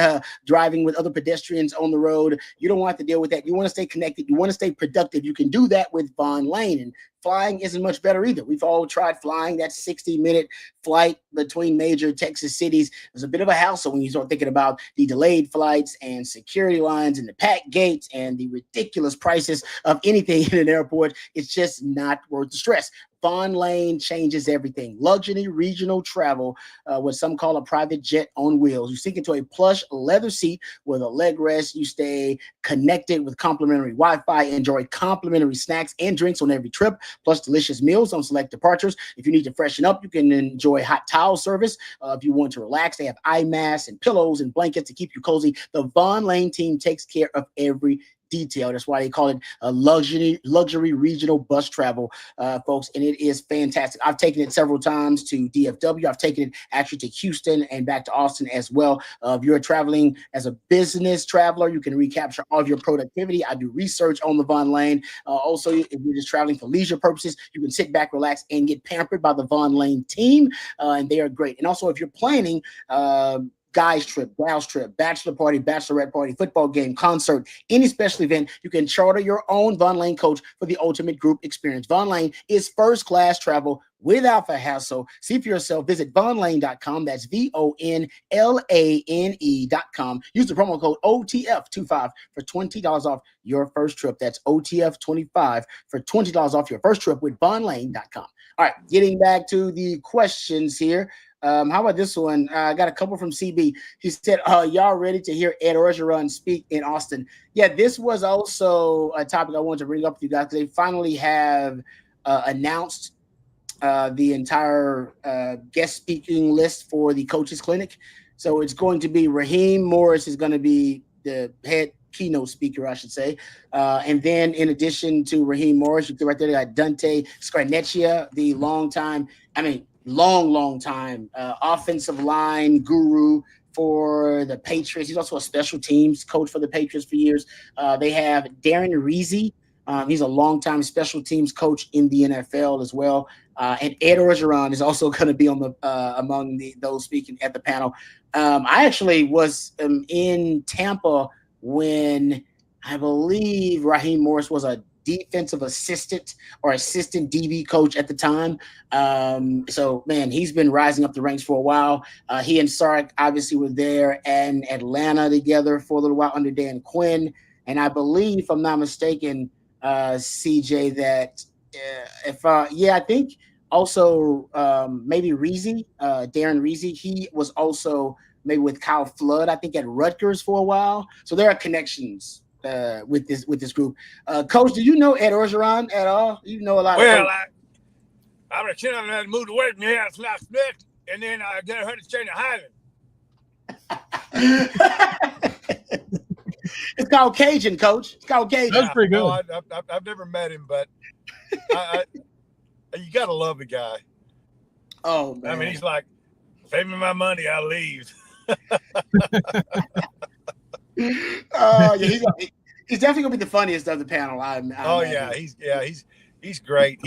driving with other pedestrians on the road. You don't want to deal with that. You want to stay connected. You want to stay productive. You can do that with Vaughn Lane. And flying isn't much better either. We've all tried flying. That 60-minute flight between major Texas cities is a bit of a hassle when you start thinking about the delayed flights and security lines and the packed gates and the ridiculous prices of anything in an airport. It's just not worth the stress. Vaughn Lane changes everything. Luxury regional travel, what some call a private jet on wheels. You sink into a plush leather seat with a leg rest. You stay connected with complimentary Wi-Fi. Enjoy complimentary snacks and drinks on every trip, plus delicious meals on select departures. If you need to freshen up, you can enjoy hot towel service. If you want to relax, they have eye masks and pillows and blankets to keep you cozy. The Vaughn Lane team takes care of every detail. That's why they call it a luxury regional bus travel, folks, and it is fantastic. I've taken it several times to DFW. I've taken it actually to Houston and back to Austin as well. If you're traveling as a business traveler, you can recapture all of your productivity. I do research on the Vaughn Lane. Also, if you're just traveling for leisure purposes, you can sit back, relax, and get pampered by the Vaughn Lane team, and they are great. And also, if you're planning guys trip, gals trip, bachelor party, bachelorette party, football game, concert, any special event, you can charter your own Vaughn Lane coach for the ultimate group experience. Vaughn Lane is first class travel without the hassle. See for yourself. Visit VaughnLane.com. That's VONLANE.com. Use the promo code OTF25 for $20 off your first trip. That's OTF25 for $20 off your first trip with VaughnLane.com. All right, getting back to the questions here. How about this one? I got a couple from CB. He said, y'all ready to hear Ed Orgeron speak in Austin? Yeah, this was also a topic I wanted to bring up with you guys because they finally have announced the entire guest speaking list for the coaches clinic. So it's going to be Raheem Morris is going to be the head keynote speaker, I should say. And then in addition to Raheem Morris, you can right there, they got Dante Scarnecchia, the long time offensive line guru for the Patriots. He's also a special teams coach for the Patriots for years. They have Darren Reese. He's a longtime special teams coach in the NFL as well. And Ed Orgeron is also going to be on the among those speaking at the panel. I actually was in Tampa when I believe Raheem Morris was a defensive assistant or assistant DB coach at the time. So, man, he's been rising up the ranks for a while. He and Sark obviously were there in Atlanta together for a little while under Dan Quinn. And I believe, if I'm not mistaken, CJ, that I think also maybe Reezy, Darren Reezy, he was also maybe with Kyle Flood, I think, at Rutgers for a while. So there are connections with this group. Coach, do you know Ed Orgeron at all? You know a lot. Well, I'm a kid that moved away from the house last night, and then I got her to stay in Highland. It's called Cajun, Coach. It's called Cajun. That's pretty good. No, I've never met him, but you got to love the guy. Oh, man. I mean, he's like, save me my money, I'll leave. Yeah, he's definitely gonna be the funniest of the panel. He's great.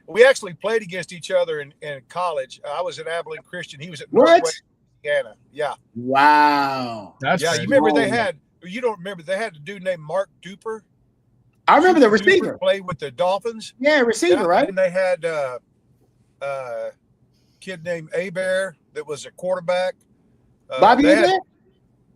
We actually played against each other in college. I was at Abilene Christian. He was at Northwest Indiana. Yeah. Wow. You remember you don't remember they had a dude named Mark Duper. I remember the receiver. Duper played with the Dolphins. Yeah, receiver, right? And they had a kid named Abear that was a quarterback. Bobby Abear?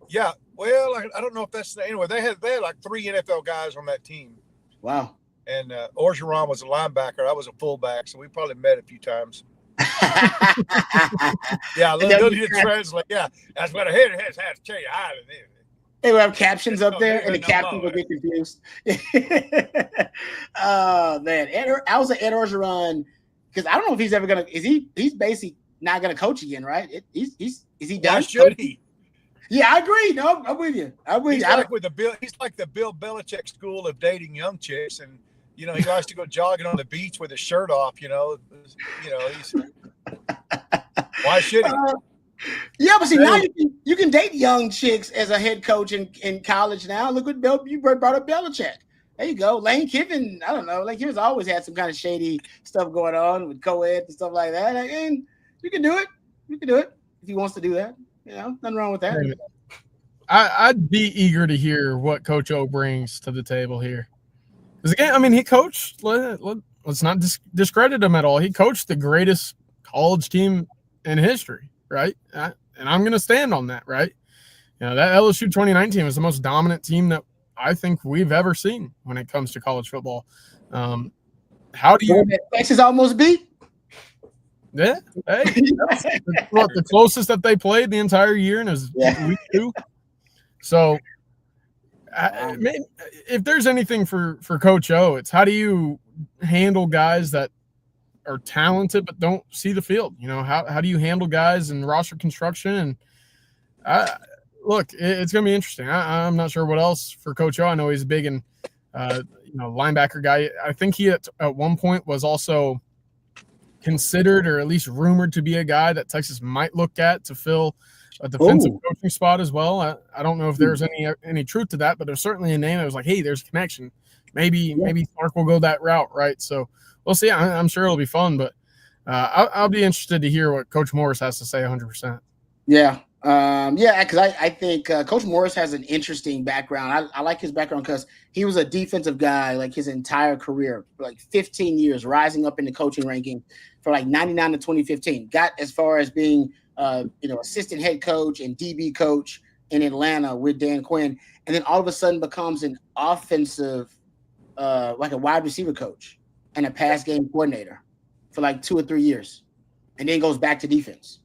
Yeah. Well, I don't know if that's anyway. They had like 3 NFL guys on that team. Wow. And Orgeron was a linebacker. I was a fullback, so we probably met a few times. Yeah, little to translate. Yeah, that's what I had to tell you. They will have captions up there, and the captions will get confused. Oh man, I was at Ed Orgeron because I don't know if he's ever gonna. He's basically not gonna coach again, right? Is he done? Why should he? Yeah, I agree. No, I'm with you. He's like the Bill Belichick school of dating young chicks, and he likes to go jogging on the beach with his shirt off. He's why should he? Yeah, but see, now you can date young chicks as a head coach in college now. Look what you brought up Belichick. There you go. Lane Kiffin, I don't know. Lane Kiffin's always had some kind of shady stuff going on with co-ed and stuff like that. And you can do it. You can do it if he wants to do that. Nothing wrong with that. I'd be eager to hear what Coach O brings to the table here. Because again, I mean, he coached. Let's not discredit him at all. He coached the greatest college team in history, right? And I'm going to stand on that, right? That LSU 2019 was the most dominant team that I think we've ever seen when it comes to college football. How do you? Texas almost beat. Yeah, hey, that's the closest that they played the entire year, and it was week 2. So, if there's anything for Coach O, it's how do you handle guys that are talented but don't see the field? How do you handle guys in roster construction? And look, it's going to be interesting. I'm not sure what else for Coach O. I know he's big in linebacker guy. I think he at one point was also considered or at least rumored to be a guy that Texas might look at to fill a defensive coaching spot as well. I don't know if there's any truth to that, but there's certainly a name that was like, hey, there's a connection. Maybe Mark will go that route, right? So we'll see. I'm sure it'll be fun, but I'll be interested to hear what Coach Morris has to say 100%. Yeah. Because I think Coach Morris has an interesting background. I like his background because he was a defensive guy like his entire career, like 15 years, rising up in the coaching ranking for like 99 to 2015. Got as far as being, assistant head coach and DB coach in Atlanta with Dan Quinn, and then all of a sudden becomes an offensive, like a wide receiver coach and a pass game coordinator for like 2 or 3 years, and then goes back to defense.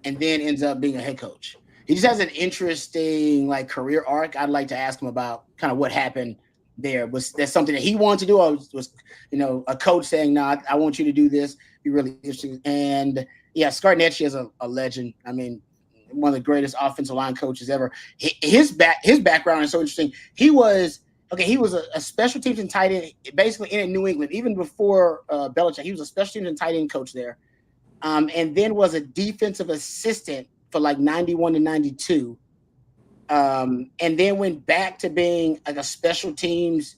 And then ends up being a head coach. He just has an interesting career arc. I'd like to ask him about kind of what happened there. Was that something that he wanted to do, or was a coach saying, "No, I want you to do this"? Be really interesting. And yeah, Scarnecchia is a legend. I mean, one of the greatest offensive line coaches ever. His background is so interesting. He was a special teams and tight end, basically in New England, even before Belichick. He was a special teams and tight end coach there. And then was a defensive assistant for like 91 to 92. And then went back to being like a special teams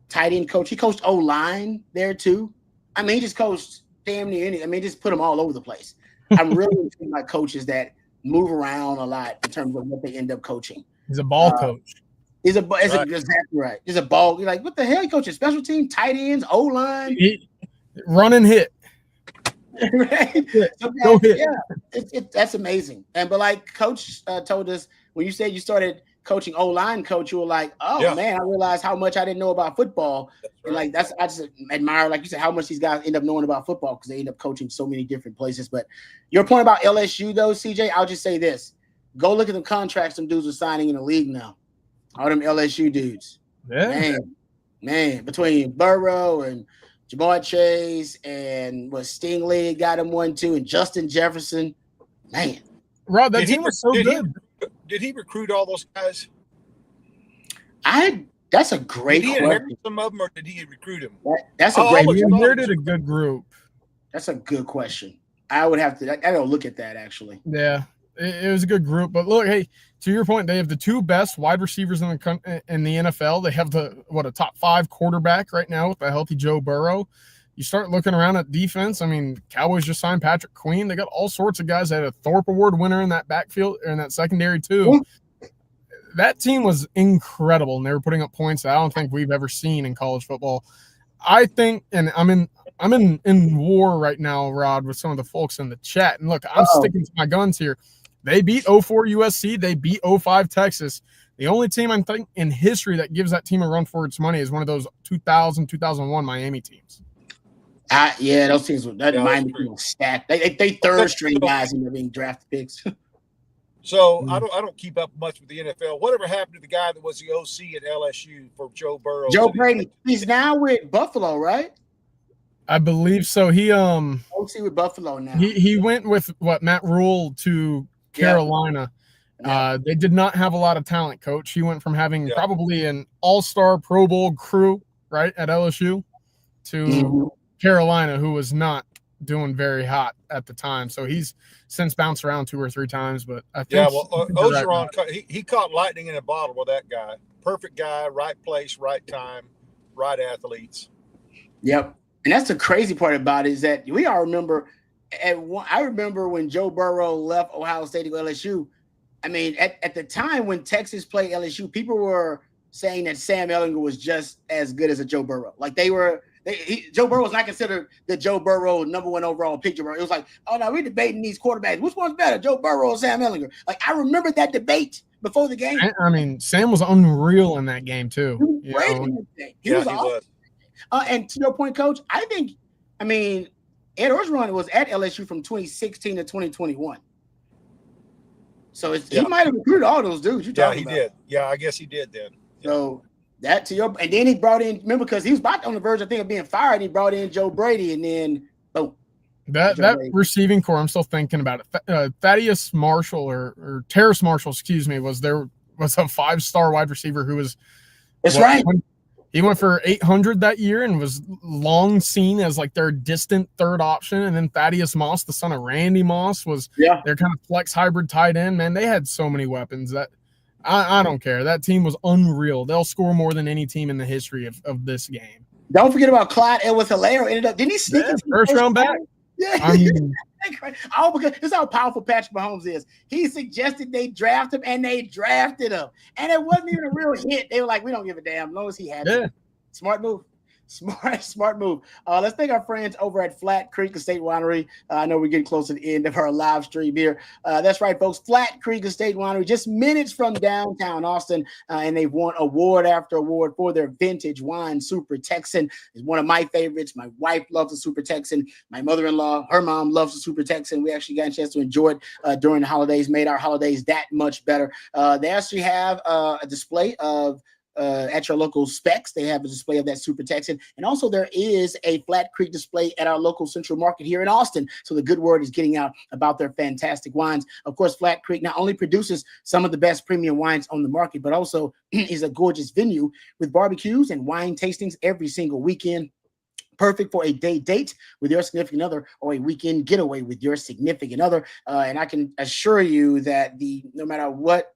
tight end coach. He coached O-line there too. I mean, he just coached damn near anything. I mean, just put them all over the place. I'm really into my coaches that move around a lot in terms of what they end up coaching. He's a ball coach. Exactly right. He's a ball. You're like, what the hell? He coaching special team, tight ends, O-line. Run and hit. Right? So Go hit. Yeah, that's amazing. But like Coach told us, when you said you started coaching O-line, Coach, you were like, oh man, I realized how much I didn't know about football. And like I just admire, like you said, how much these guys end up knowing about football because they end up coaching so many different places. But your point about LSU though, CJ, I'll just say this: go look at the contracts some dudes are signing in the league now. All them LSU dudes. Yeah. Man, between Burrow and Jamar Chase and Stingley got him one too, and Justin Jefferson. Man, Rod, that team was so good. Did he recruit all those guys? That's a great question. Did he inherit some of them, or did he recruit them? That's a great. He inherited a good group. That's a good question. I would have to. I gotta look at that actually. Yeah, it was a good group. But look, hey, to your point, they have the two best wide receivers in the NFL. They have a top 5 quarterback right now with the healthy Joe Burrow. You start looking around at defense. I mean, Cowboys just signed Patrick Queen. They got all sorts of guys. They had a Thorpe Award winner in that backfield or in that secondary too. That team was incredible, and they were putting up points that I don't think we've ever seen in college football. I think, and I'm in war right now, Rod, with some of the folks in the chat. And look, I'm sticking to my guns here. They beat 04 USC. They beat 05 Texas. The only team I think in history that gives that team a run for its money is one of those 2000, 2001 Miami teams. Yeah, those teams were Miami was stacked. They third string guys in being draft picks. So I don't keep up much with the NFL. Whatever happened to the guy that was the OC at LSU for Joe Burrow? Joe Brady. He's now with Buffalo, right? I believe so. He OC with Buffalo now. He went with Matt Rule to Carolina. Yeah. They did not have a lot of talent, Coach. He went from having probably an all-star Pro Bowl crew, right, at LSU to Carolina, who was not doing very hot at the time. So he's since bounced around 2 or 3 times. But I think Ogeron, he caught lightning in a bottle with that guy. Perfect guy, right place, right time, right athletes. Yep. And that's the crazy part about it is that we all remember I remember when Joe Burrow left Ohio State to go to LSU. I mean, at the time when Texas played LSU, people were saying that Sam Ehlinger was just as good as a Joe Burrow. Like Joe Burrow was not considered the Joe Burrow #1 overall pick. It was like, oh, no, we're debating these quarterbacks. Which one's better, Joe Burrow or Sam Ehlinger? Like, I remember that debate befber the game. I mean, Sam was unreal in that game, too. He was awesome. And to your point, Coach, I mean, Ed Orgeron was at LSU from 2016 to 2021. So he might have recruited all those dudes. He did. Yeah, I guess he did then. So that and then he brought in, remember, because he was about on the verge, I think, of being fired. He brought in Joe Brady, and then boom. That receiving core, I'm still thinking about it. Thaddeus Marshall or Terrace Marshall, excuse me, was a 5-star wide receiver who was. That's right. He went for 800 that year and was long seen as like their distant third option. And then Thaddeus Moss, the son of Randy Moss, was their kind of flex hybrid tight end. Man, they had so many weapons that I don't care. That team was unreal. They'll score more than any team in the history of this game. Don't forget about Clyde Edwards-Helaire. Didn't he sneak into first round back? Yeah. I mean, because this is how powerful Patrick Mahomes is. He suggested they draft him, and they drafted him. And it wasn't even a real hit. They were like, we don't give a damn as long as he had it. Smart move. Smart move. Let's thank our friends over at Flat Creek Estate Winery. I know we're getting close to the end of our live stream here. That's right, folks. Flat Creek Estate Winery, just minutes from downtown Austin, and they've won award after award for their vintage wine. Super Texan is one of my favorites. My wife loves the Super Texan. My mother-in-law, her mom loves the Super Texan. We actually got a chance to enjoy it during the holidays, made our holidays that much better. They actually have a display of at your local Specs. They have a display of that Super Texan. And also there is a Flat Creek display at our local Central Market here in Austin. So the good word is getting out about their fantastic wines. Of course, Flat Creek not only produces some of the best premium wines on the market, but also is a gorgeous venue with barbecues and wine tastings every single weekend. Perfect for a day date with your significant other or a weekend getaway with your significant other. And I can assure you that no matter what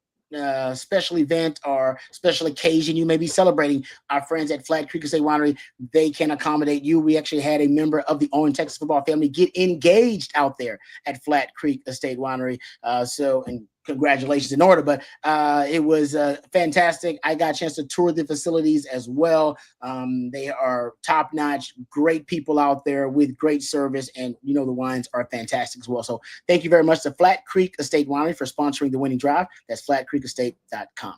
special event or special occasion you may be celebrating, our friends at Flat Creek Estate Winery, they can accommodate you. We actually had a member of the Owen Texas football family get engaged out there at Flat Creek Estate Winery. And congratulations in order, but it was fantastic. I got a chance to tour the facilities as well. They are top notch, great people out there with great service, and the wines are fantastic as well. So thank you very much to Flat Creek Estate Winery for sponsoring the winning drive. That's flatcreekestate.com.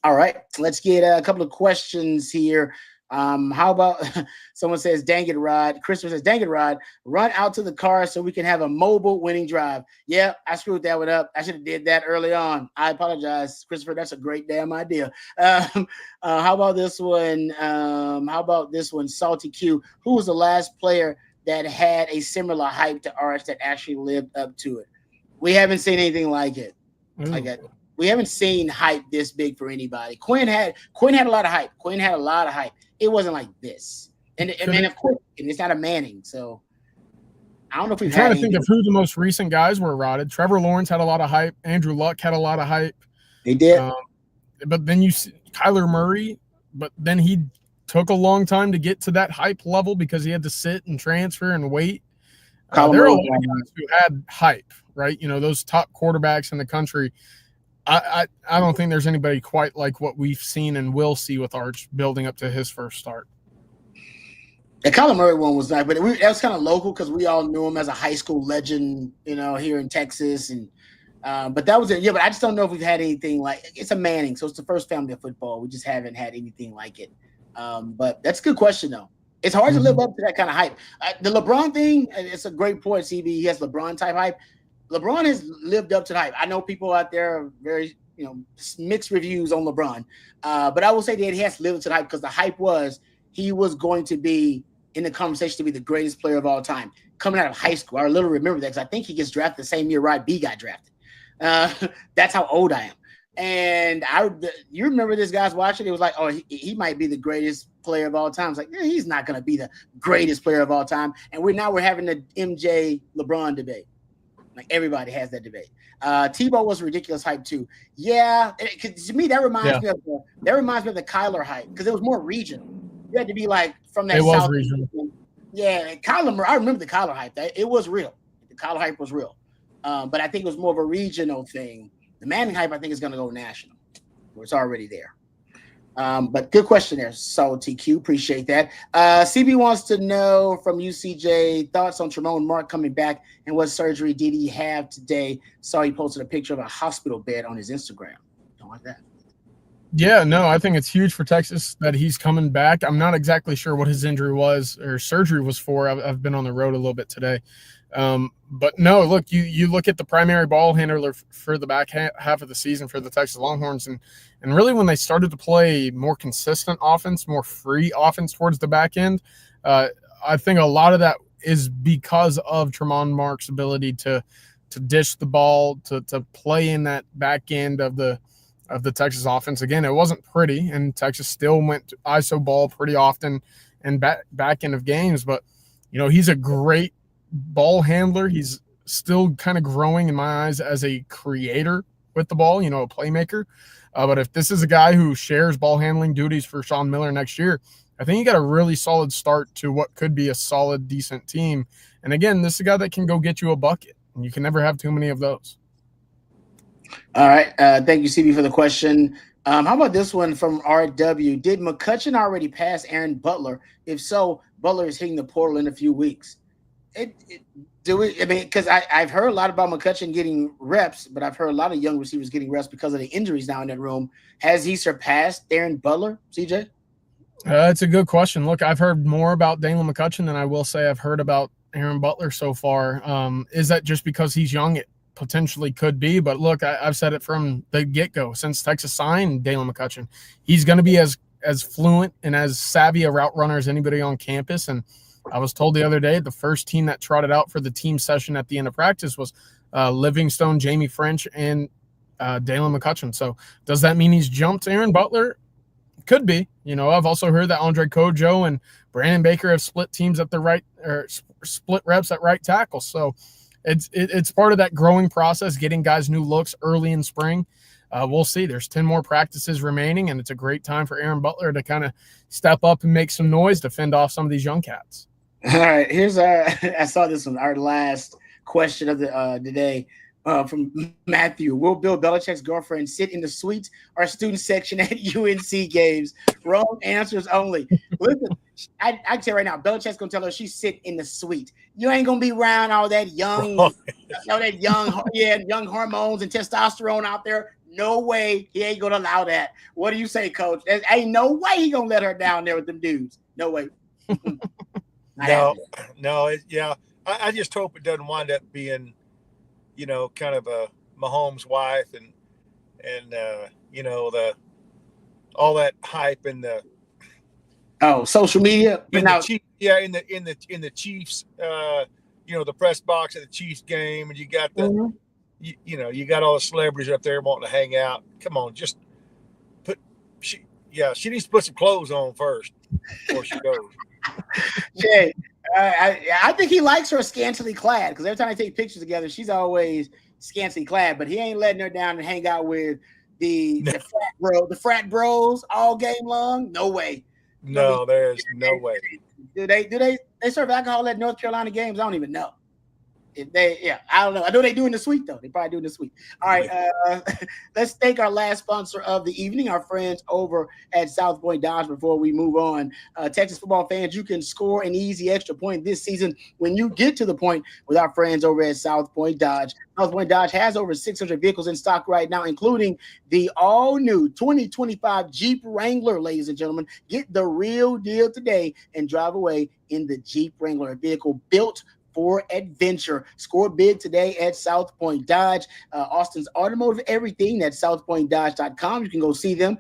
All right, let's get a couple of questions here. How about someone says, dang it, Rod. Christopher says, dang it, Rod, run out to the car so we can have a mobile winning drive. Yeah, I screwed that one up. I should have did that early on. I apologize, Christopher. That's a great damn idea. How about this one? Salty Q. Who was the last player that had a similar hype to Arch that actually lived up to it? We haven't seen anything like it. We haven't seen hype this big for anybody. Quinn had a lot of hype. It wasn't like this. And of course, it's not a Manning. So I don't know if we've trying to think of who the most recent guys were, Rotted. Trevor Lawrence had a lot of hype. Andrew Luck had a lot of hype. They did. But then you see Kyler Murray, but then he took a long time to get to that hype level because he had to sit and transfer and wait. There are a lot of guys who had hype, right? Those top quarterbacks in the country. I don't think there's anybody quite like what we've seen and will see with Arch building up to his first start. The Kyler Murray one was nice, but that was kind of local because we all knew him as a high school legend, here in Texas. And but that was it. Yeah, but I just don't know if we've had anything like it's a Manning, so it's the first family of football. We just haven't had anything like it. But that's a good question, though. It's hard to live up to that kind of hype. The LeBron thing, it's a great point, CB. He has LeBron type hype. LeBron has lived up to the hype. I know people out there are very, mixed reviews on LeBron. But I will say that he has lived up to the hype because the hype was he was going to be in the conversation to be the greatest player of all time. Coming out of high school, I literally remember that because I think he gets drafted the same year Rod B got drafted. That's how old I am. And you remember this guy's watching? It was like, oh, he might be the greatest player of all time. It's like, yeah, he's not going to be the greatest player of all time. And we're having the MJ LeBron debate. Like everybody has that debate. Tebow was ridiculous hype too. Yeah, to me that reminds me of the Kyler hype because it was more regional. You had to be like from that. It was South regional. Yeah, Kyler. I remember the Kyler hype. It was real. The Kyler hype was real. But I think it was more of a regional thing. The Manning hype, I think, is going to go national, where it's already there. But good question there, Saul TQ. Appreciate that. CB wants to know from UCJ thoughts on Tremont Mark coming back and what surgery did he have today? Saw he posted a picture of a hospital bed on his Instagram. Don't like that. Yeah, no, I think it's huge for Texas that he's coming back. I'm not exactly sure what his injury was or surgery was for. I've been on the road a little bit today. But no, look, you look at the primary ball handler for the back half of the season for the Texas Longhorns, and really when they started to play more consistent offense, more free offense towards the back end, I think a lot of that is because of Tremont Mark's ability to dish the ball, to play in that back end of the Texas offense. Again, it wasn't pretty, and Texas still went to ISO ball pretty often and back end of games, but he's a great ball handler. He's still kind of growing in my eyes as a creator with the ball, a playmaker. But if this is a guy who shares ball handling duties for Sean Miller next year, I think you got a really solid start to what could be a solid, decent team. And again, this is a guy that can go get you a bucket, and you can never have too many of those. All right. Thank you, CB, for the question. How about this one from RW? Did McCutcheon already pass Aaron Butler? If so, Butler is hitting the portal in a few weeks. Because I've heard a lot about McCutcheon getting reps, but I've heard a lot of young receivers getting reps because of the injuries now in that room. Has he surpassed Aaron Butler, CJ? It's a good question. Look, I've heard more about Daniel McCutcheon than I will say I've heard about Aaron Butler so far. Is that just because he's young? It potentially could be, but look, I've said it from the get-go. Since Texas signed Daniel McCutcheon, he's going to be as fluent and as savvy a route runner as anybody on campus. And I was told the other day the first team that trotted out for the team session at the end of practice was Livingstone, Jamie French, and Dalen McCutcheon. So does that mean he's jumped Aaron Butler? Could be. I've also heard that Andre Kojo and Brandon Baker have split teams at the right, or split reps at right tackle. So it's part of that growing process, getting guys new looks early in spring. We'll see. There's 10 more practices remaining, and it's a great time for Aaron Butler to kind of step up and make some noise to fend off some of these young cats. All right, here's I saw this one, our last question of the today. From Matthew, will Bill Belichick's girlfriend sit in the suite or student section at UNC games? Wrong answers only. Listen, I can tell you right now, Belichick's gonna tell her she sit in the suite. You ain't gonna be around all that young, young hormones and testosterone out there. No way, he ain't gonna allow that. What do you say, Coach? There ain't no way he gonna let her down there with them dudes. No way. No. Yeah. I just hope it doesn't wind up being, kind of a Mahomes' wife and all that hype and the social media. In the Chiefs, the press box at the Chiefs game, and you got the you got all the celebrities up there wanting to hang out. Come on, just she needs to put some clothes on first before she goes. Jay, I think he likes her scantily clad because every time they take pictures together, she's always scantily clad. But he ain't letting her down and hang out with the frat bros all game long. No way. No, there's no way. Do they serve alcohol at North Carolina games? I don't even know. I don't know. I know they do in the suite though. They probably do in the suite. All right, let's thank our last sponsor of the evening, our friends over at South Point Dodge. Before we move on, Texas football fans, you can score an easy extra point this season when you get to the point with our friends over at South Point Dodge. South Point Dodge has over 600 vehicles in stock right now, including the all-new 2025 Jeep Wrangler, ladies and gentlemen. Get the real deal today and drive away in the Jeep Wrangler, a vehicle built for adventure. Score big today at South Point Dodge. Austin's automotive everything. That's southpointdodge.com. You can go see them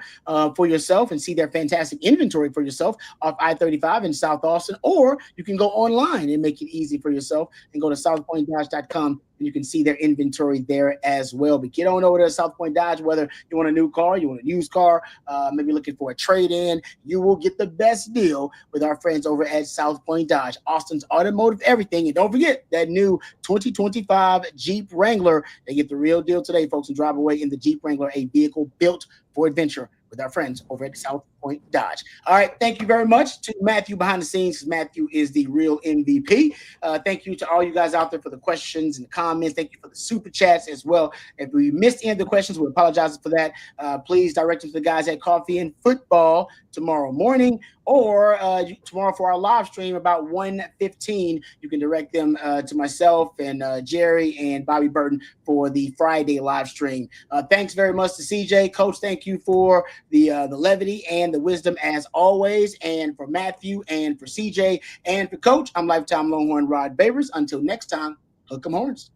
for yourself and see their fantastic inventory for yourself off I-35 in South Austin, or you can go online and make it easy for yourself and go to southpointdodge.com. You can see their inventory there as well. But get on over to South Point Dodge, whether you want a new car, you want a used car, maybe looking for a trade-in, you will get the best deal with our friends over at South Point Dodge, Austin's automotive everything. And don't forget that new 2025 Jeep Wrangler. They get the real deal today, folks, and drive away in the Jeep Wrangler, a vehicle built for adventure with our friends over at South Point Dodge. All right, thank you very much to Matthew behind the scenes, because Matthew is the real MVP. Thank you to all you guys out there for the questions and the comments. Thank you for the super chats as well. If we missed any of the questions, we apologize for that. Please direct them to the guys at Coffee and Football tomorrow morning, or tomorrow for our live stream about 1:15. You can direct them to myself and Jerry and Bobby Burton for the Friday live stream. Thanks very much to CJ. Coach, thank you for the levity and the wisdom as always. And for Matthew and for CJ and for Coach, I'm lifetime Longhorn Rod Babers. Until next time, hook 'em horns.